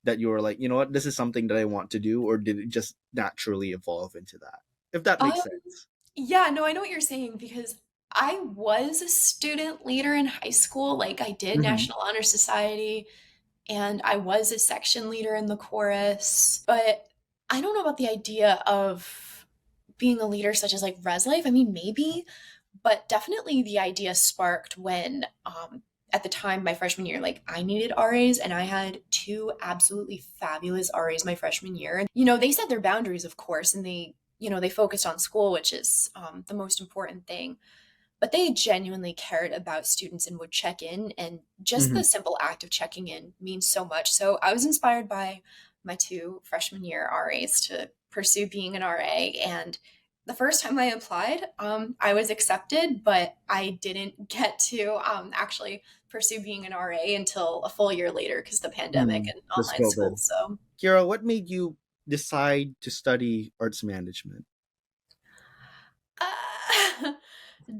Speaker 1: that you were like, you know what, this is something that I want to do, or did it just naturally evolve into that? If that
Speaker 2: um,
Speaker 1: makes sense.
Speaker 2: yeah, no, I know what you're saying because I was a student leader in high school. Like, I did
Speaker 1: Hmm.
Speaker 2: National Honor Society and I was a section leader in the chorus. But I don't know about the idea of being a leader, such as like Res Life. I mean, maybe, but definitely the idea sparked when at the time my freshman year, like I needed RAs and I had two absolutely fabulous RAs my freshman year. They set their boundaries, of course, and they focused on school, which is the most important thing, but they genuinely cared about students and would check in, and just
Speaker 1: Hmm.
Speaker 2: the simple act of checking in means so much. So I was inspired by my two freshman year RAs to pursue being an RA. And the first time I applied, I was accepted, but I didn't get to actually pursue being an RA until a full year later because the pandemic
Speaker 1: Mm,
Speaker 2: and
Speaker 1: just
Speaker 2: online school.
Speaker 1: COVID.
Speaker 2: So
Speaker 1: Kira, what made you decide to study arts management?
Speaker 2: uh,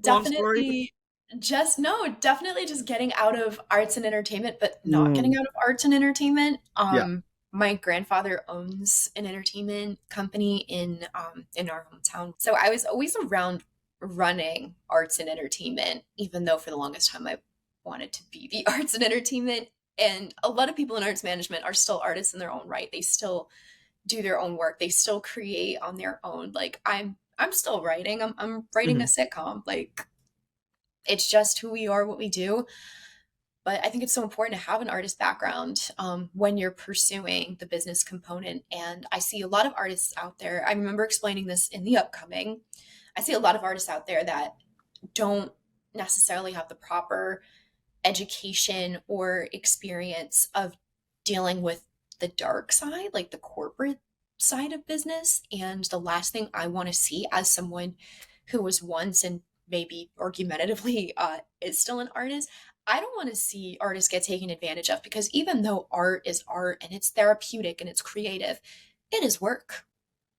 Speaker 1: Long story.
Speaker 2: definitely just getting out of arts and entertainment, but not getting
Speaker 1: Mm,
Speaker 2: out of arts and entertainment.
Speaker 1: yeah.
Speaker 2: My grandfather owns an entertainment company in our hometown. So I was always around running arts and entertainment, even though for the longest time I wanted to be the arts and entertainment. And a lot of people in arts management are still artists in their own right. They still do their own work. They still create on their own. Like I'm still writing. I'm writing a
Speaker 1: Hmm.
Speaker 2: sitcom. Like it's just who we are, what we do. But I think it's so important to have an artist background when you're pursuing the business component. And I see a lot of artists out there. I remember explaining this in the upcoming. I see a lot of artists out there that don't necessarily have the proper education or experience of dealing with the dark side, like the corporate side of business. And the last thing I want to see as someone who was once and maybe argumentatively is still an artist. I don't want to see artists get taken advantage of, because even though art is art and it's therapeutic and it's creative, it is work.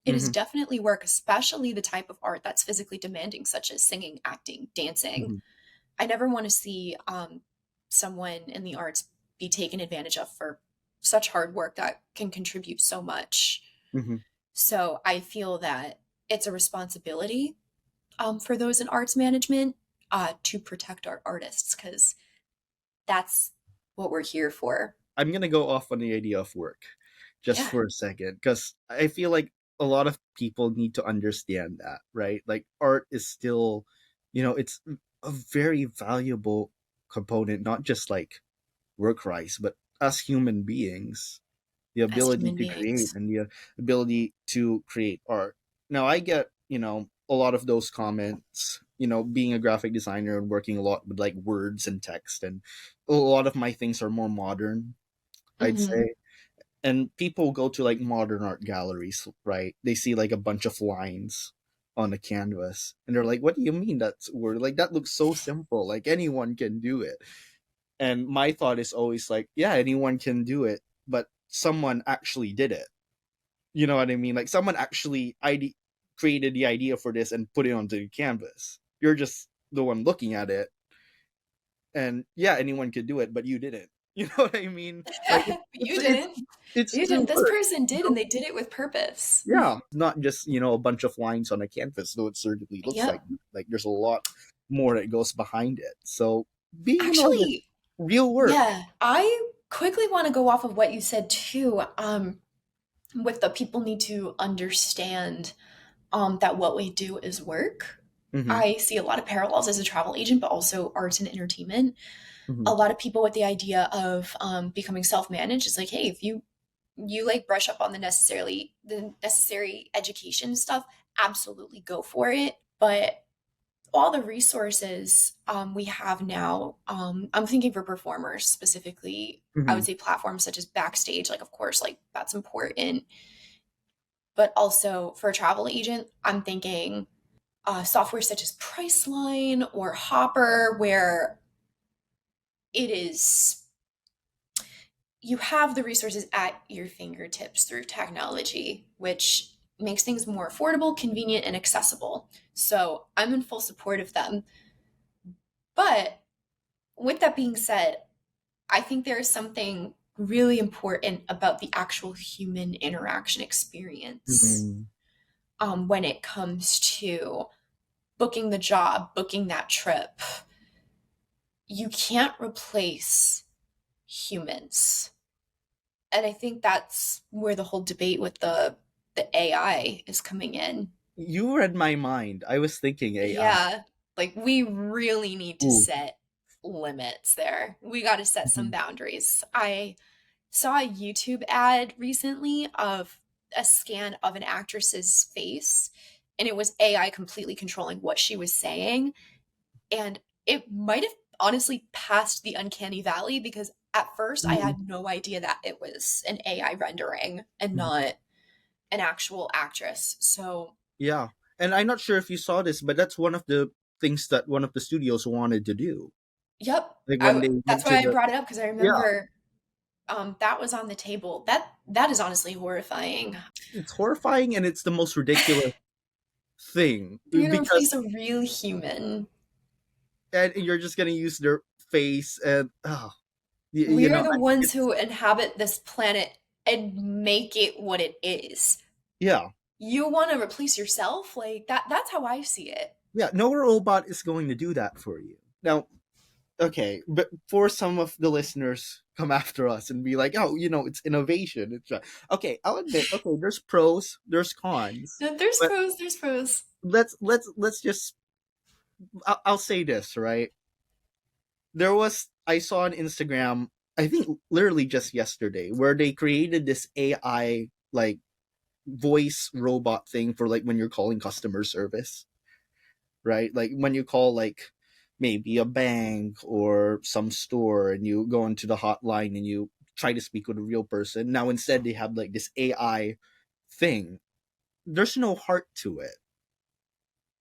Speaker 2: It is
Speaker 1: Hmm.
Speaker 2: definitely work, especially the type of art that's physically demanding, such as singing, acting, dancing.
Speaker 1: Hmm.
Speaker 2: I never want to see someone in the arts be taken advantage of for such hard work that can contribute so much.
Speaker 1: Hmm.
Speaker 2: So I feel that it's a responsibility for those in arts management to protect our artists, because that's what we're here for.
Speaker 1: I'm gonna go off on the idea of work just
Speaker 2: Yeah,
Speaker 1: for a second because I feel like a lot of people need to understand that, right? Like art is still, it's a very valuable component, not just like work rights, but as human beings, the
Speaker 2: as
Speaker 1: ability
Speaker 2: human
Speaker 1: to create
Speaker 2: beings.
Speaker 1: and the ability to create art. Now, I get, a lot of those comments, being a graphic designer and working a lot with like words and text, and a lot of my things are more modern, I'd
Speaker 2: Hmm.
Speaker 1: say. And people go to like modern art galleries, right? They see like a bunch of lines on a canvas and they're like, what do you mean that's word? Like that looks so simple. Like anyone can do it. And my thought is always like, yeah, anyone can do it, but someone actually did it. You know what I mean? Like someone actually created the idea for this and put it onto the canvas. You're just the one looking at it. And yeah, anyone could do it, but you didn't. You know what I mean? Like
Speaker 2: You didn't.
Speaker 1: it's
Speaker 2: You
Speaker 1: still
Speaker 2: didn't. This
Speaker 1: work.
Speaker 2: person did, and they did it with purpose.
Speaker 1: Yeah, not just, a bunch of lines on a canvas, though it certainly looks like
Speaker 2: Yep.
Speaker 1: that. Like there's a lot more that goes behind it. So being an artist,
Speaker 2: Actually,
Speaker 1: real work.
Speaker 2: yeah, I quickly want to go off of what you said too. With the people need to understand that what we do is work.
Speaker 1: Hmm.
Speaker 2: I see a lot of parallels as a travel agent, but also arts and entertainment.
Speaker 1: Hmm.
Speaker 2: A lot of people with the idea of becoming self-managed is like, hey, if you like brush up on the necessary education stuff, absolutely go for it. But all the resources we have now, I'm thinking for performers specifically, I
Speaker 1: Hmm.
Speaker 2: would say platforms such as Backstage, like of course, like that's important. But also for a travel agent, I'm thinking software such as Priceline or Hopper, where it is you have the resources at your fingertips through technology, which makes things more affordable, convenient, and accessible. So I'm in full support of them. But with that being said, I think there is something really important about the actual human interaction experience
Speaker 1: Hmm.
Speaker 2: when it comes to booking the job, booking that trip. You can't replace humans. And I think that's where the whole debate with the AI is coming in.
Speaker 1: You read my mind. I was thinking AI.
Speaker 2: Yeah, like we really need to
Speaker 1: Ooh.
Speaker 2: set limits there. We got to set some
Speaker 1: Hmm.
Speaker 2: boundaries. I saw a YouTube ad recently of a scan of an actress's face, and it was AI completely controlling what she was saying. And it might have honestly passed the uncanny valley, because at first I
Speaker 1: Hmm.
Speaker 2: had no idea that it was an AI rendering and
Speaker 1: Hmm.
Speaker 2: not an actual actress. So,
Speaker 1: Yeah, and I'm not sure if you saw this, but that's one of the things that one of the studios wanted to do.
Speaker 2: yep,
Speaker 1: Like when they
Speaker 2: that's
Speaker 1: went to
Speaker 2: why I
Speaker 1: the
Speaker 2: brought it up, because I
Speaker 1: yeah,
Speaker 2: remember that was on the table. That is honestly horrifying.
Speaker 1: it's horrifying and it's the most ridiculous thing
Speaker 2: You're gonna replace
Speaker 1: because
Speaker 2: a real human.
Speaker 1: and you're just gonna use their face and oh,
Speaker 2: We are the ones
Speaker 1: it's
Speaker 2: who inhabit this planet and make it what it is.
Speaker 1: yeah,
Speaker 2: You want to replace yourself? Like that's how I see it.
Speaker 1: yeah. No robot is going to do that for you. Now, okay, but for some of the listeners come after us and be like, oh, it's innovation. It's okay. I'll admit, okay, there's pros, there's cons,
Speaker 2: There's
Speaker 1: but
Speaker 2: pros, there's pros.
Speaker 1: let's just I'll say this, right? I saw on Instagram, I think literally just yesterday, where they created this AI like voice robot thing for like when you're calling customer service, right? Like when you call like maybe a bank or some store and you go into the hotline and you try to speak with a real person. Now instead they have like this AI thing. There's no heart to it.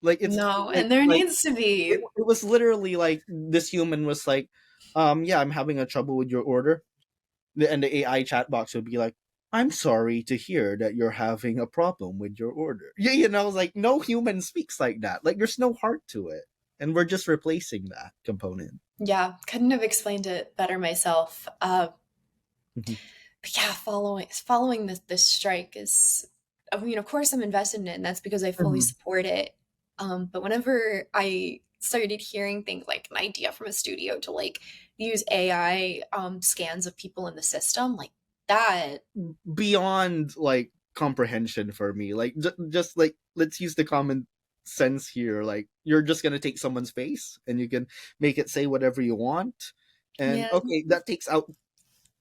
Speaker 1: Like it's
Speaker 2: No, and there
Speaker 1: like
Speaker 2: needs to be.
Speaker 1: it was literally like this human was like, yeah, I'm having a trouble with your order. And the AI chat box would be like, I'm sorry to hear that you're having a problem with your order. Yeah, like no human speaks like that. Like there's no heart to it. And we're just replacing that component.
Speaker 2: Yeah, couldn't have explained it better myself.
Speaker 1: Mhm.
Speaker 2: But yeah, following this strike is, I mean, of course I'm invested in it, and that's because I fully
Speaker 1: Mhm.
Speaker 2: support it. But whenever I started hearing things like an idea from a studio to like use AI scans of people in the system, like that,
Speaker 1: Beyond like comprehension for me. Like just like let's use the common sense here. Like you're just gonna take someone's face and you can make it say whatever you want. And
Speaker 2: yeah,
Speaker 1: okay, that takes out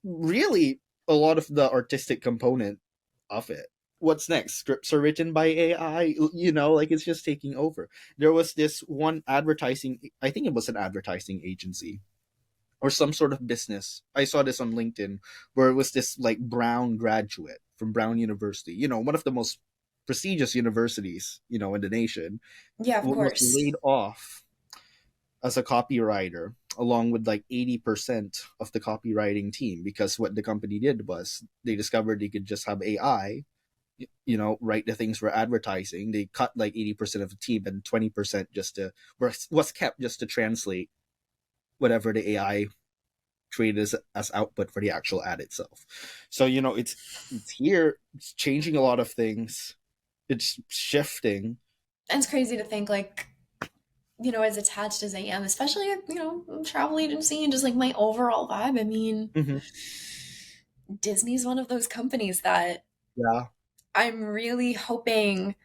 Speaker 1: really a lot of the artistic component of it. What's next? Scripts are written by AI, like it's just taking over. There was this one advertising, I think it was an advertising agency or some sort of business. I saw this on LinkedIn where it was this like Brown graduate from Brown University, one of the most prestigious universities, in the nation,
Speaker 2: yeah, of
Speaker 1: was
Speaker 2: course.
Speaker 1: laid off as a copywriter along with like 80% of the copywriting team because what the company did was they discovered they could just have AI, write the things for advertising. They cut like 80% of the team and 20% just to was kept just to translate whatever the AI created as output for the actual ad itself. So, it's here, it's changing a lot of things. It's shifting.
Speaker 2: And it's crazy to think like, as attached as I am, especially travel agency and just like my overall vibe. I mean,
Speaker 1: Hmm.
Speaker 2: Disney's one of those companies that
Speaker 1: Yeah.
Speaker 2: I'm really hoping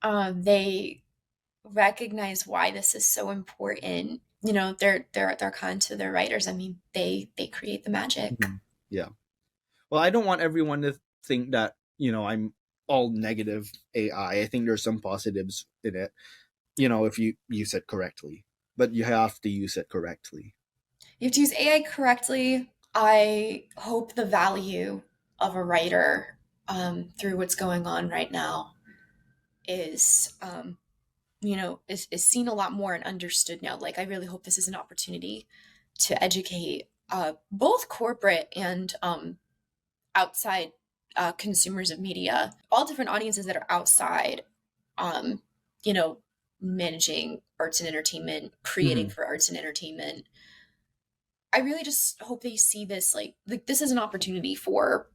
Speaker 2: they recognize why this is so important. They're kind to their writers. I mean, they create the magic.
Speaker 1: Mhm. Yeah. Well, I don't want everyone to think that, I'm all negative AI. I think there's some positives in it, if you use it correctly. But you have to use it correctly.
Speaker 2: You have to use AI correctly. I hope the value of a writer through what's going on right now is is seen a lot more and understood now. Like I really hope this is an opportunity to educate both corporate and outside consumers of media, all different audiences that are outside, um, you know, managing arts and entertainment, creating
Speaker 1: Hmm.
Speaker 2: for arts and entertainment. I really just hope they see this like this is an opportunity for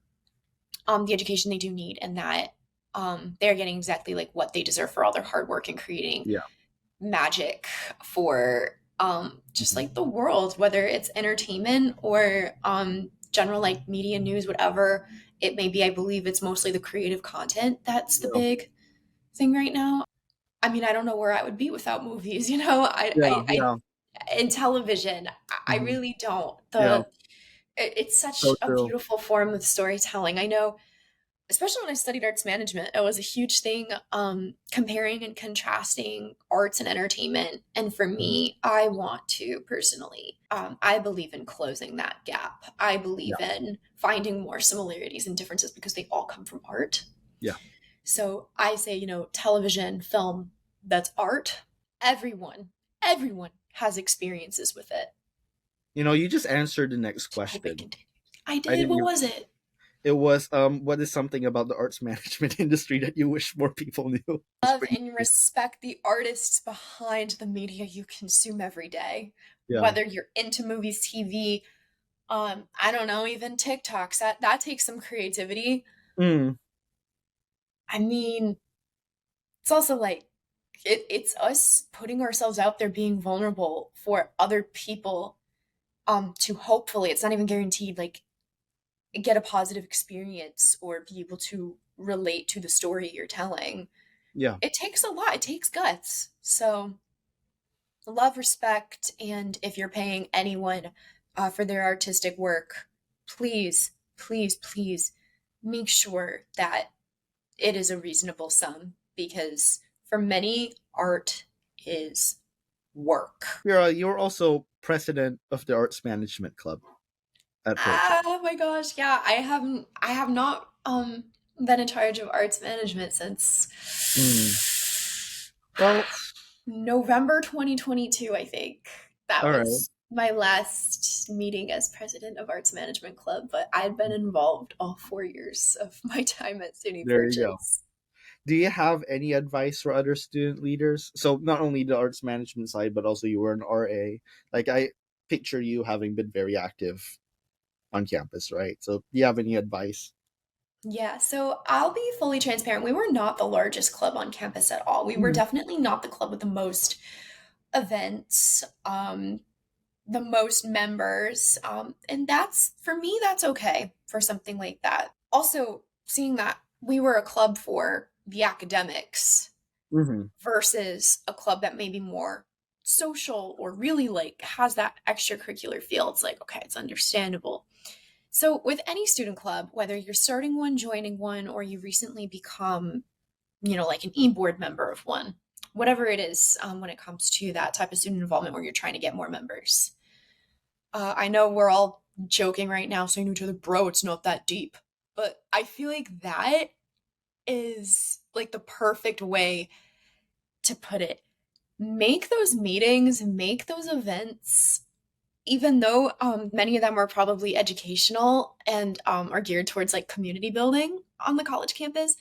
Speaker 2: the education they do need, and that they're getting exactly like what they deserve for all their hard work in creating
Speaker 1: Yeah.
Speaker 2: magic for just
Speaker 1: Hmm.
Speaker 2: like the world, whether it's entertainment or general like media news, whatever it may be. I believe it's mostly the creative content that's the
Speaker 1: Yeah.
Speaker 2: big thing right now. I mean, I don't know where I would be without movies,
Speaker 1: Yeah. Yeah.
Speaker 2: in television. I
Speaker 1: Hmm.
Speaker 2: really don't.
Speaker 1: Yeah.
Speaker 2: It's such
Speaker 1: So
Speaker 2: a
Speaker 1: true.
Speaker 2: beautiful form of storytelling. I know, especially when I studied arts management, it was a huge thing, comparing and contrasting arts and entertainment. And for
Speaker 1: Mhm.
Speaker 2: me, I want to personally, I believe in closing that gap. I
Speaker 1: Yeah.
Speaker 2: believe in finding more similarities and differences because they all come from art.
Speaker 1: Yeah.
Speaker 2: So I say, television, film, that's art. Everyone has experiences with it.
Speaker 1: You just answered the next
Speaker 2: To be
Speaker 1: question.
Speaker 2: continued. I
Speaker 1: I
Speaker 2: did.
Speaker 1: didn't
Speaker 2: What
Speaker 1: even.
Speaker 2: was it?
Speaker 1: It was what is something about the arts management industry that you wish more people knew? It's
Speaker 2: Love
Speaker 1: pretty
Speaker 2: and
Speaker 1: funny.
Speaker 2: respect the artists behind the media you consume every day.
Speaker 1: Yeah.
Speaker 2: Whether you're into movies, TV, I don't know, even TikToks, that takes some creativity.
Speaker 1: Mm.
Speaker 2: I mean, it's also like it's us putting ourselves out there, being vulnerable for other people, to hopefully, it's not even guaranteed, like get a positive experience or be able to relate to the story you're telling.
Speaker 1: Yeah.
Speaker 2: It takes a lot. It takes guts. So love, respect, and if you're paying anyone for their artistic work, please, please, please make sure that it is a reasonable sum, because for many, art is work.
Speaker 1: You're also president of the arts management club at Purchase.
Speaker 2: Oh my gosh, yeah, I have not been in charge of arts management since
Speaker 1: Mm. Well,
Speaker 2: November 2022, I think. That
Speaker 1: All right.
Speaker 2: was my last meeting as president of Arts Management Club, but I'd been involved all 4 years of my time at SUNY
Speaker 1: There you go.
Speaker 2: Purchase.
Speaker 1: Do you have any advice for other student leaders? So not only the arts management side, but also you were an RA. Like I picture you having been very active on campus, right? So do you have any advice?
Speaker 2: Yeah, so I'll be fully transparent. We were not the largest club on campus at all. We were
Speaker 1: Mhm.
Speaker 2: definitely not the club with the most events, the most members. And that's, for me, that's okay for something like that. Also, seeing that we were a club for the academics
Speaker 1: Mhm.
Speaker 2: versus a club that may be more social or really like has that extracurricular feel, it's like, okay, it's understandable. So, with any student club, whether you're starting one, joining one, or you recently become, like an e-board member of one, whatever it is, when it comes to that type of student involvement where you're trying to get more members. I know we're all joking right now, saying to each other, bro, it's not that deep. But I feel like that is like the perfect way to put it. Make those meetings, make those events, even though many of them are probably educational and are geared towards like community building on the college campus,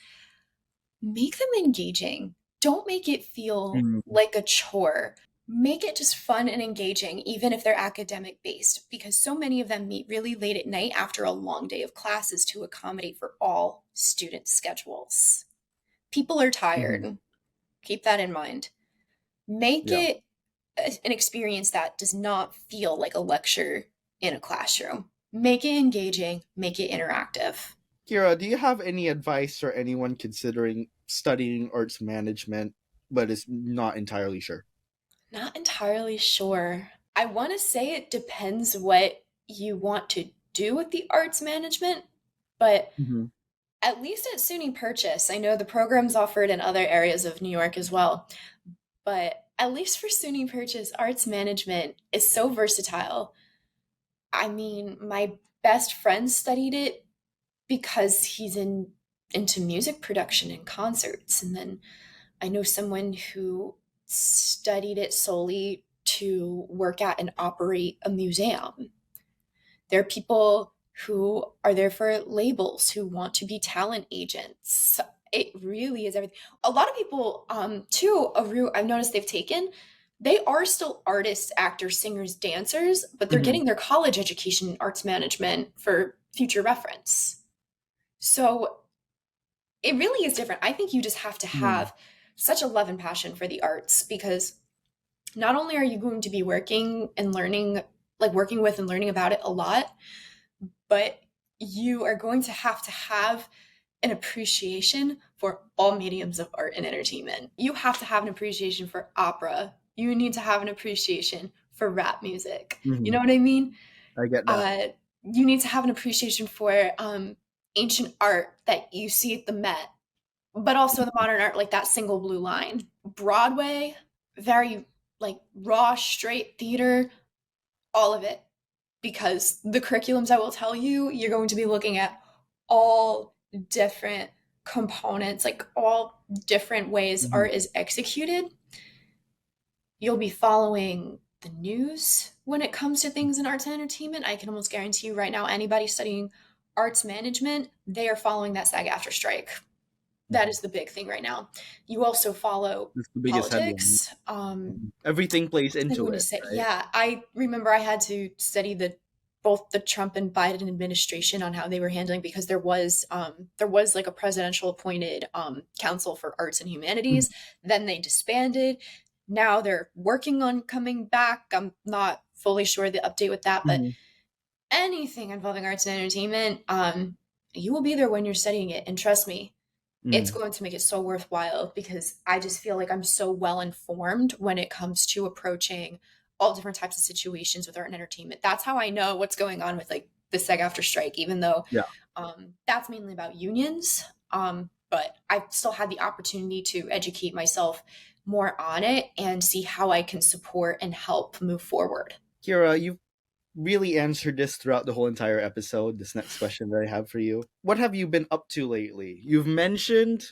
Speaker 2: make them engaging. Don't make it feel
Speaker 1: Mhm.
Speaker 2: like a chore. Make it just fun and engaging, even if they're academic based, because so many of them meet really late at night after a long day of classes to accommodate for all student schedules. People are
Speaker 1: Mhm.
Speaker 2: tired. Keep that in mind. Make
Speaker 1: Yeah.
Speaker 2: it an experience that does not feel like a lecture in a classroom. Make it engaging, make it interactive.
Speaker 1: Kira, do you have any advice for anyone considering studying arts management but is not entirely sure?
Speaker 2: Not entirely sure. I want to say it depends what you want to do with the arts management, but
Speaker 1: Mhm.
Speaker 2: at least at SUNY Purchase, I know the program's offered in other areas of New York as well, but at least for SUNY Purchase, arts management is so versatile. I mean, my best friend studied it because he's into music production and concerts, and then I know someone who studied it solely to work at and operate a museum. There are people who are there for labels who want to be talent agents. It really is everything. A lot of people, too, a route I've noticed they've taken, they are still artists, actors, singers, dancers, but they're
Speaker 1: Mhm.
Speaker 2: getting their college education in arts management for future reference. So it really is different. I think you just have to
Speaker 1: Mhm.
Speaker 2: have such a love and passion for the arts because not only are you going to be working and learning, like working with and learning about it a lot, but you are going to have an appreciation for all mediums of art and entertainment. You have to have an appreciation for opera. You need to have an appreciation for rap music. You know
Speaker 1: Mhm.
Speaker 2: what I mean?
Speaker 1: I get that.
Speaker 2: Uh, you need to have an appreciation for ancient art that you see at the Met, but also the modern art, like that single blue line. Broadway, very like raw, straight theater, all of it. Because the curriculums, I will tell you, you're going to be looking at all different components, like all different ways
Speaker 1: Mhm.
Speaker 2: art is executed. You'll be following the news when it comes to things in arts and entertainment. I can almost guarantee you right now, anybody studying arts management, they are following that SAG after strike. That
Speaker 1: Mhm.
Speaker 2: is the big thing right now. You also follow
Speaker 1: That's the biggest headline.
Speaker 2: politics.
Speaker 1: Mhm. Everything plays
Speaker 2: I'm
Speaker 1: into
Speaker 2: going to
Speaker 1: it,
Speaker 2: say,
Speaker 1: right?
Speaker 2: yeah, I remember I had to study the both the Trump and Biden administration on how they were handling because there was like a presidential appointed council for arts and
Speaker 1: Mhm.
Speaker 2: humanities. Then they disbanded. Now they're working on coming back. I'm not fully sure the update with that, but
Speaker 1: Mhm.
Speaker 2: anything involving arts and entertainment, you will be there when you're studying it. And trust me, it's
Speaker 1: Mhm.
Speaker 2: going to make it so worthwhile because I just feel like I'm so well informed when it comes to approaching all different types of situations with art and entertainment. That's how I know what's going on with like the SEG after strike, even though
Speaker 1: Yeah.
Speaker 2: that's mainly about unions. But I've still had the opportunity to educate myself more on it and see how I can support and help move forward.
Speaker 1: Kira, you've really answered this throughout the whole entire episode. This next question that I have for you. What have you been up to lately? You've mentioned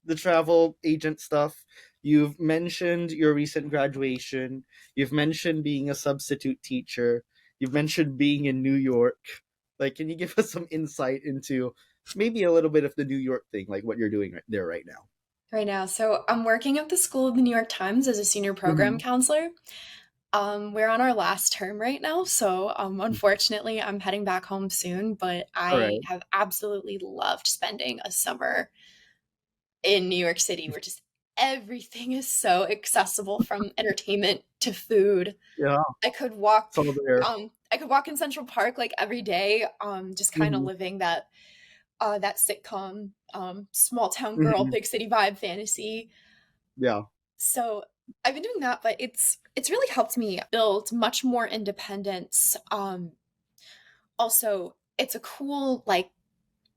Speaker 1: the travel agent stuff. You've mentioned your recent graduation. You've mentioned being a substitute teacher. You've mentioned being in New York. Like, can you give us some insight into maybe a little bit of the New York thing, like what you're doing right there right now?
Speaker 2: right now. So I'm working at the School of the New York Times as a senior program
Speaker 1: Mm-hmm.
Speaker 2: counselor. We're on our last term right now, so unfortunately, I'm heading back home soon. But
Speaker 1: All
Speaker 2: I
Speaker 1: right.
Speaker 2: have absolutely loved spending a summer in New York City, where just everything is so accessible, from entertainment to food.
Speaker 1: Yeah,
Speaker 2: I could walk.
Speaker 1: it's all there.
Speaker 2: I could walk in Central Park like every day, just kind of
Speaker 1: Mm-hmm.
Speaker 2: living that sitcom, small town girl,
Speaker 1: Mm-hmm.
Speaker 2: big city vibe fantasy.
Speaker 1: Yeah.
Speaker 2: So I've been doing that, but it's really helped me build much more independence. Also, it's a cool like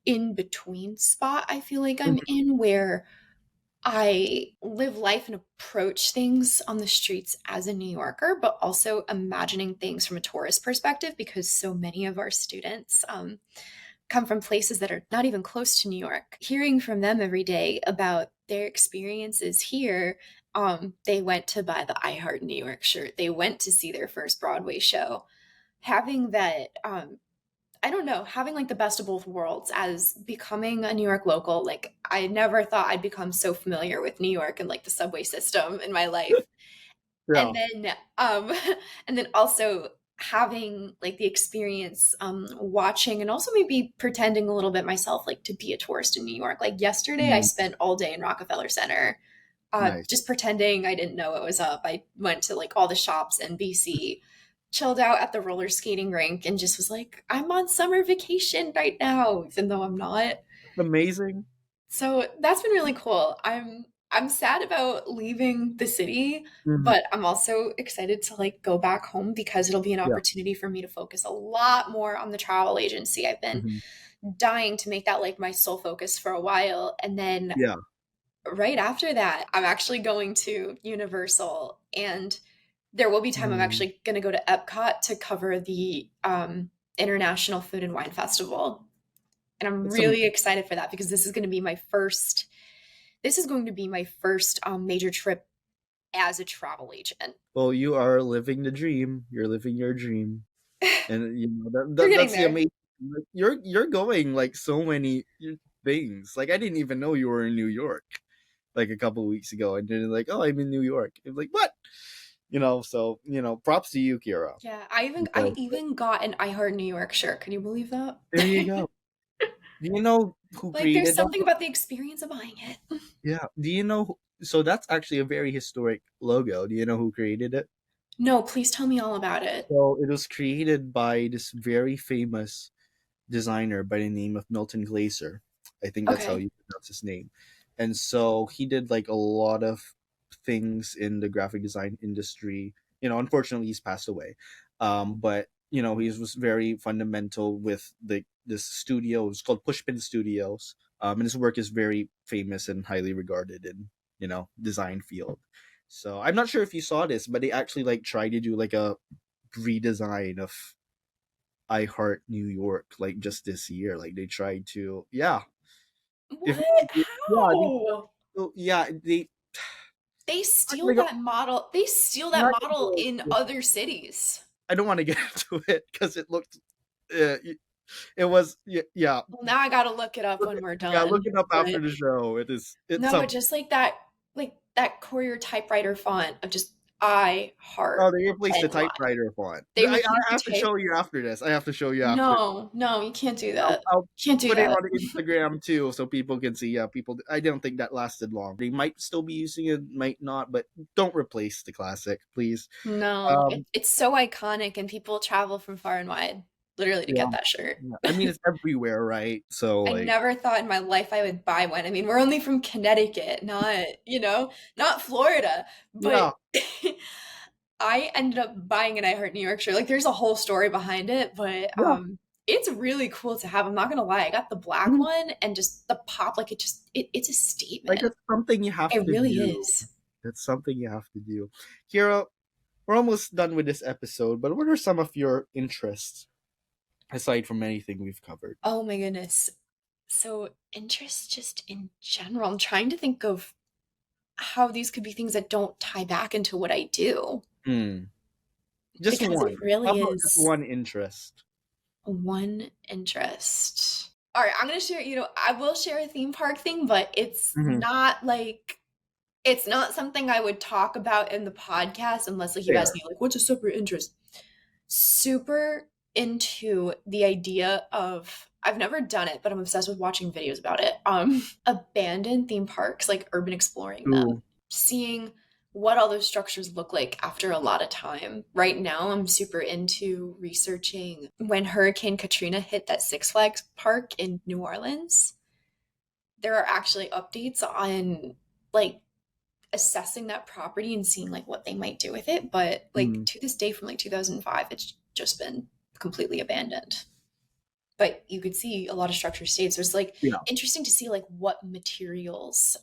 Speaker 2: in between spot I feel like I'm
Speaker 1: Mm-hmm.
Speaker 2: in, where I live life and approach things on the streets as a New Yorker, but also imagining things from a tourist perspective, because so many of our students come from places that are not even close to New York. Hearing from them every day about their experiences here, they went to buy the I Heart New York shirt, they went to see their first Broadway show. Having that, I don't know, having like the best of both worlds as becoming a New York local, like I never thought I'd become so familiar with New York and like the subway system in my life.
Speaker 1: Yeah.
Speaker 2: And then and then also having like the experience watching and also maybe pretending a little bit myself like to be a tourist in New York. Like yesterday I
Speaker 1: Mm,
Speaker 2: spent all day in Rockefeller Center,
Speaker 1: nice.
Speaker 2: just pretending I didn't know it was up. I went to like all the shops in BC, chilled out at the roller skating rink, and just was like, I'm on summer vacation right now, even though I'm not.
Speaker 1: Amazing.
Speaker 2: So that's been really cool. I'm sad about leaving the city,
Speaker 1: Hmm.
Speaker 2: but I'm also excited to like go back home because it'll be an
Speaker 1: Yeah.
Speaker 2: opportunity for me to focus a lot more on the travel agency. I've been
Speaker 1: Hmm.
Speaker 2: dying to make that like my sole focus for a while. And then
Speaker 1: Yeah.
Speaker 2: right after that, I'm actually going to Universal, and there will be time I'm
Speaker 1: Mm.
Speaker 2: actually going to go to Epcot to cover the International Food and Wine Festival. And I'm
Speaker 1: That's amazing.
Speaker 2: really excited for that because this is going to be my first major trip as a travel agent.
Speaker 1: Well, you are living the dream. You're living your dream, and you know
Speaker 2: We're getting
Speaker 1: that's the
Speaker 2: there.
Speaker 1: amazing. Like, you're going like so many things. Like I didn't even know you were in New York like a couple weeks ago, and then like, oh, I'm in New York. I'm like, what? So props to you, Kira,
Speaker 2: Yeah, I
Speaker 1: because
Speaker 2: even got an I Heart New York shirt. Can you believe that?
Speaker 1: there you go. Do you know who
Speaker 2: Like there's
Speaker 1: created that?
Speaker 2: something about the experience of buying it.
Speaker 1: Yeah. Do you know? So that's actually a very historic logo. Do you know who created it?
Speaker 2: No, please tell me all about it.
Speaker 1: So it was created by this very famous designer by the name of Milton Glaser. I think that's how
Speaker 2: Okay.
Speaker 1: you pronounce his name. And so he did like a lot of things in the graphic design industry. Unfortunately, he's passed away. But he was very fundamental with this studio. It's called Pushpin Studios. And his work is very famous and highly regarded in design field. So I'm not sure if you saw this, but they actually like tried to do like a redesign of I Heart New York like just this year. Like they tried to, yeah. If
Speaker 2: What?
Speaker 1: yeah,
Speaker 2: How?
Speaker 1: they
Speaker 2: They steal
Speaker 1: like
Speaker 2: that model. They steal that
Speaker 1: not
Speaker 2: model
Speaker 1: gonna
Speaker 2: in
Speaker 1: go-
Speaker 2: other cities.
Speaker 1: I don't want to get into it because it looked uh, it was yeah.
Speaker 2: Well, now I gotta look it up
Speaker 1: Look
Speaker 2: when
Speaker 1: it,
Speaker 2: we're
Speaker 1: yeah, look
Speaker 2: done.
Speaker 1: it up after
Speaker 2: But
Speaker 1: the show. It's
Speaker 2: no, but
Speaker 1: something.
Speaker 2: just like that Courier typewriter font of just I
Speaker 1: Oh,
Speaker 2: heart
Speaker 1: they replaced the
Speaker 2: NY.
Speaker 1: typewriter font.
Speaker 2: They
Speaker 1: I
Speaker 2: replaced the
Speaker 1: have to
Speaker 2: tape.
Speaker 1: show you after this. I have to show you after.
Speaker 2: No, no, you can't do
Speaker 1: I'll,
Speaker 2: that.
Speaker 1: I'll
Speaker 2: Can't do
Speaker 1: put it
Speaker 2: that.
Speaker 1: on Instagram too, so people can see. Yeah, people. I don't think that lasted long. They might still be using it, might not, but don't replace the classic, please.
Speaker 2: No, it's so iconic, and people travel from far and wide literally to
Speaker 1: Yeah,
Speaker 2: get that shirt.
Speaker 1: yeah. I mean, it's everywhere, right? So
Speaker 2: I
Speaker 1: like,
Speaker 2: never thought in my life I would buy one. I mean, we're only from Connecticut, not Florida, but
Speaker 1: yeah,
Speaker 2: I ended up buying an I Heart New York shirt. Like, there's a whole story behind it, but
Speaker 1: yeah.
Speaker 2: it's really cool to have. I'm not gonna lie, I got the black
Speaker 1: Mhm.
Speaker 2: one, and just the pop, like it's a
Speaker 1: Like
Speaker 2: statement.
Speaker 1: it's something you have
Speaker 2: It
Speaker 1: to
Speaker 2: really
Speaker 1: do.
Speaker 2: is.
Speaker 1: It's something you have to do. Kira, we're almost done with this episode, but what are some of your interests aside from anything we've covered?
Speaker 2: Oh my goodness. So, interest just in general. I'm trying to think of how these could be things that don't tie back into what I do,
Speaker 1: Hmm. Just
Speaker 2: because it
Speaker 1: one. How
Speaker 2: really
Speaker 1: about just
Speaker 2: is
Speaker 1: one interest?
Speaker 2: one interest. All right, I'm gonna share, I will share a theme park thing, but
Speaker 1: Hmm.
Speaker 2: it's not something I would talk about in the podcast unless like you ask
Speaker 1: Fair.
Speaker 2: me like what's a separate interest. Super into the idea of, I've never done it, but I'm obsessed with watching videos about it. Abandoned theme parks, like urban exploring them,
Speaker 1: Ooh.
Speaker 2: seeing what all those structures look like after a lot of time. Right now, I'm super into researching when Hurricane Katrina hit that Six Flags park in New Orleans. There are actually updates on like assessing that property and seeing like what they might do with it. But like
Speaker 1: Mm.
Speaker 2: to this day, from like 2005, it's just been completely abandoned. But you could see a lot of structures stayed. So it's like
Speaker 1: Yeah.
Speaker 2: interesting to see like what materials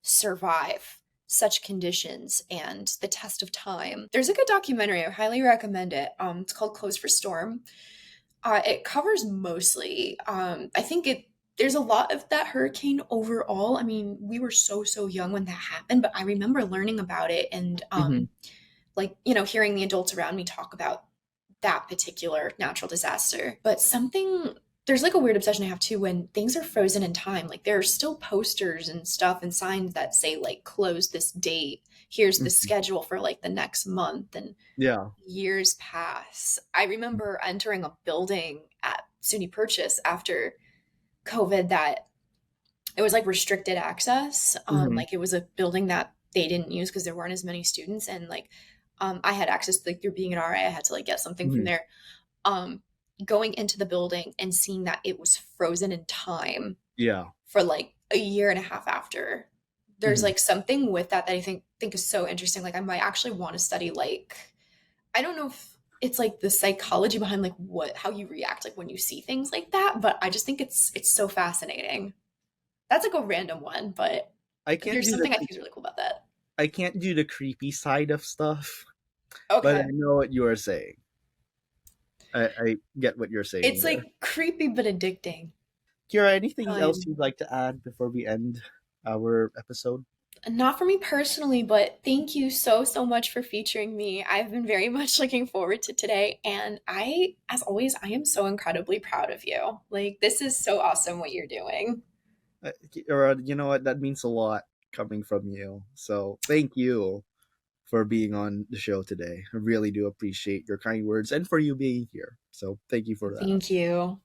Speaker 2: survive such conditions and the test of time. There's a good documentary. I highly recommend it. It's called Closed for Storm. It covers mostly. I think it. There's a lot of that hurricane overall. I mean, we were so young when that happened, but I remember learning about it and
Speaker 1: Hmm.
Speaker 2: like hearing the adults around me talk about that particular natural disaster. But something, there's like a weird obsession I have too when things are frozen in time. Like there are still posters and stuff and signs that say like close this date. Here's the
Speaker 1: Hmm.
Speaker 2: schedule for like the next month, and
Speaker 1: Yeah.
Speaker 2: years pass. I remember entering a building at SUNY Purchase after COVID that it was like restricted access.
Speaker 1: Hmm.
Speaker 2: Like it was a building that they didn't use because there weren't as many students, and like I had access to, like through being an RA, I had to like get something from
Speaker 1: Hmm.
Speaker 2: there. Um, Going into the building and seeing that it was frozen in time
Speaker 1: Yeah.
Speaker 2: for like a year and a half after. There's
Speaker 1: Hmm.
Speaker 2: like something with that that I think is so interesting. Like I might actually want to study like, I don't know if it's like the psychology behind like what how you react like when you see things like that, but I just think it's so fascinating. That's like a random one, but
Speaker 1: I can't
Speaker 2: there's
Speaker 1: do the
Speaker 2: something I think is really cool about that.
Speaker 1: I can't do the creepy side of stuff, but I
Speaker 2: Okay.
Speaker 1: know what you are saying. I get what you're saying
Speaker 2: It's
Speaker 1: there.
Speaker 2: like creepy but addicting.
Speaker 1: Kira, anything else
Speaker 2: Um
Speaker 1: you'd like to add before we end our episode?
Speaker 2: Not for me personally, but thank you so much for featuring me. I've been very much looking forward to today, and as always, I am so incredibly proud of you. Like this is so awesome what you're doing.
Speaker 1: Kira, you know what? That means a lot coming from you. So thank you for being on the show today. I really do appreciate your kind words and for you being here. So thank you for that.
Speaker 2: Thank you.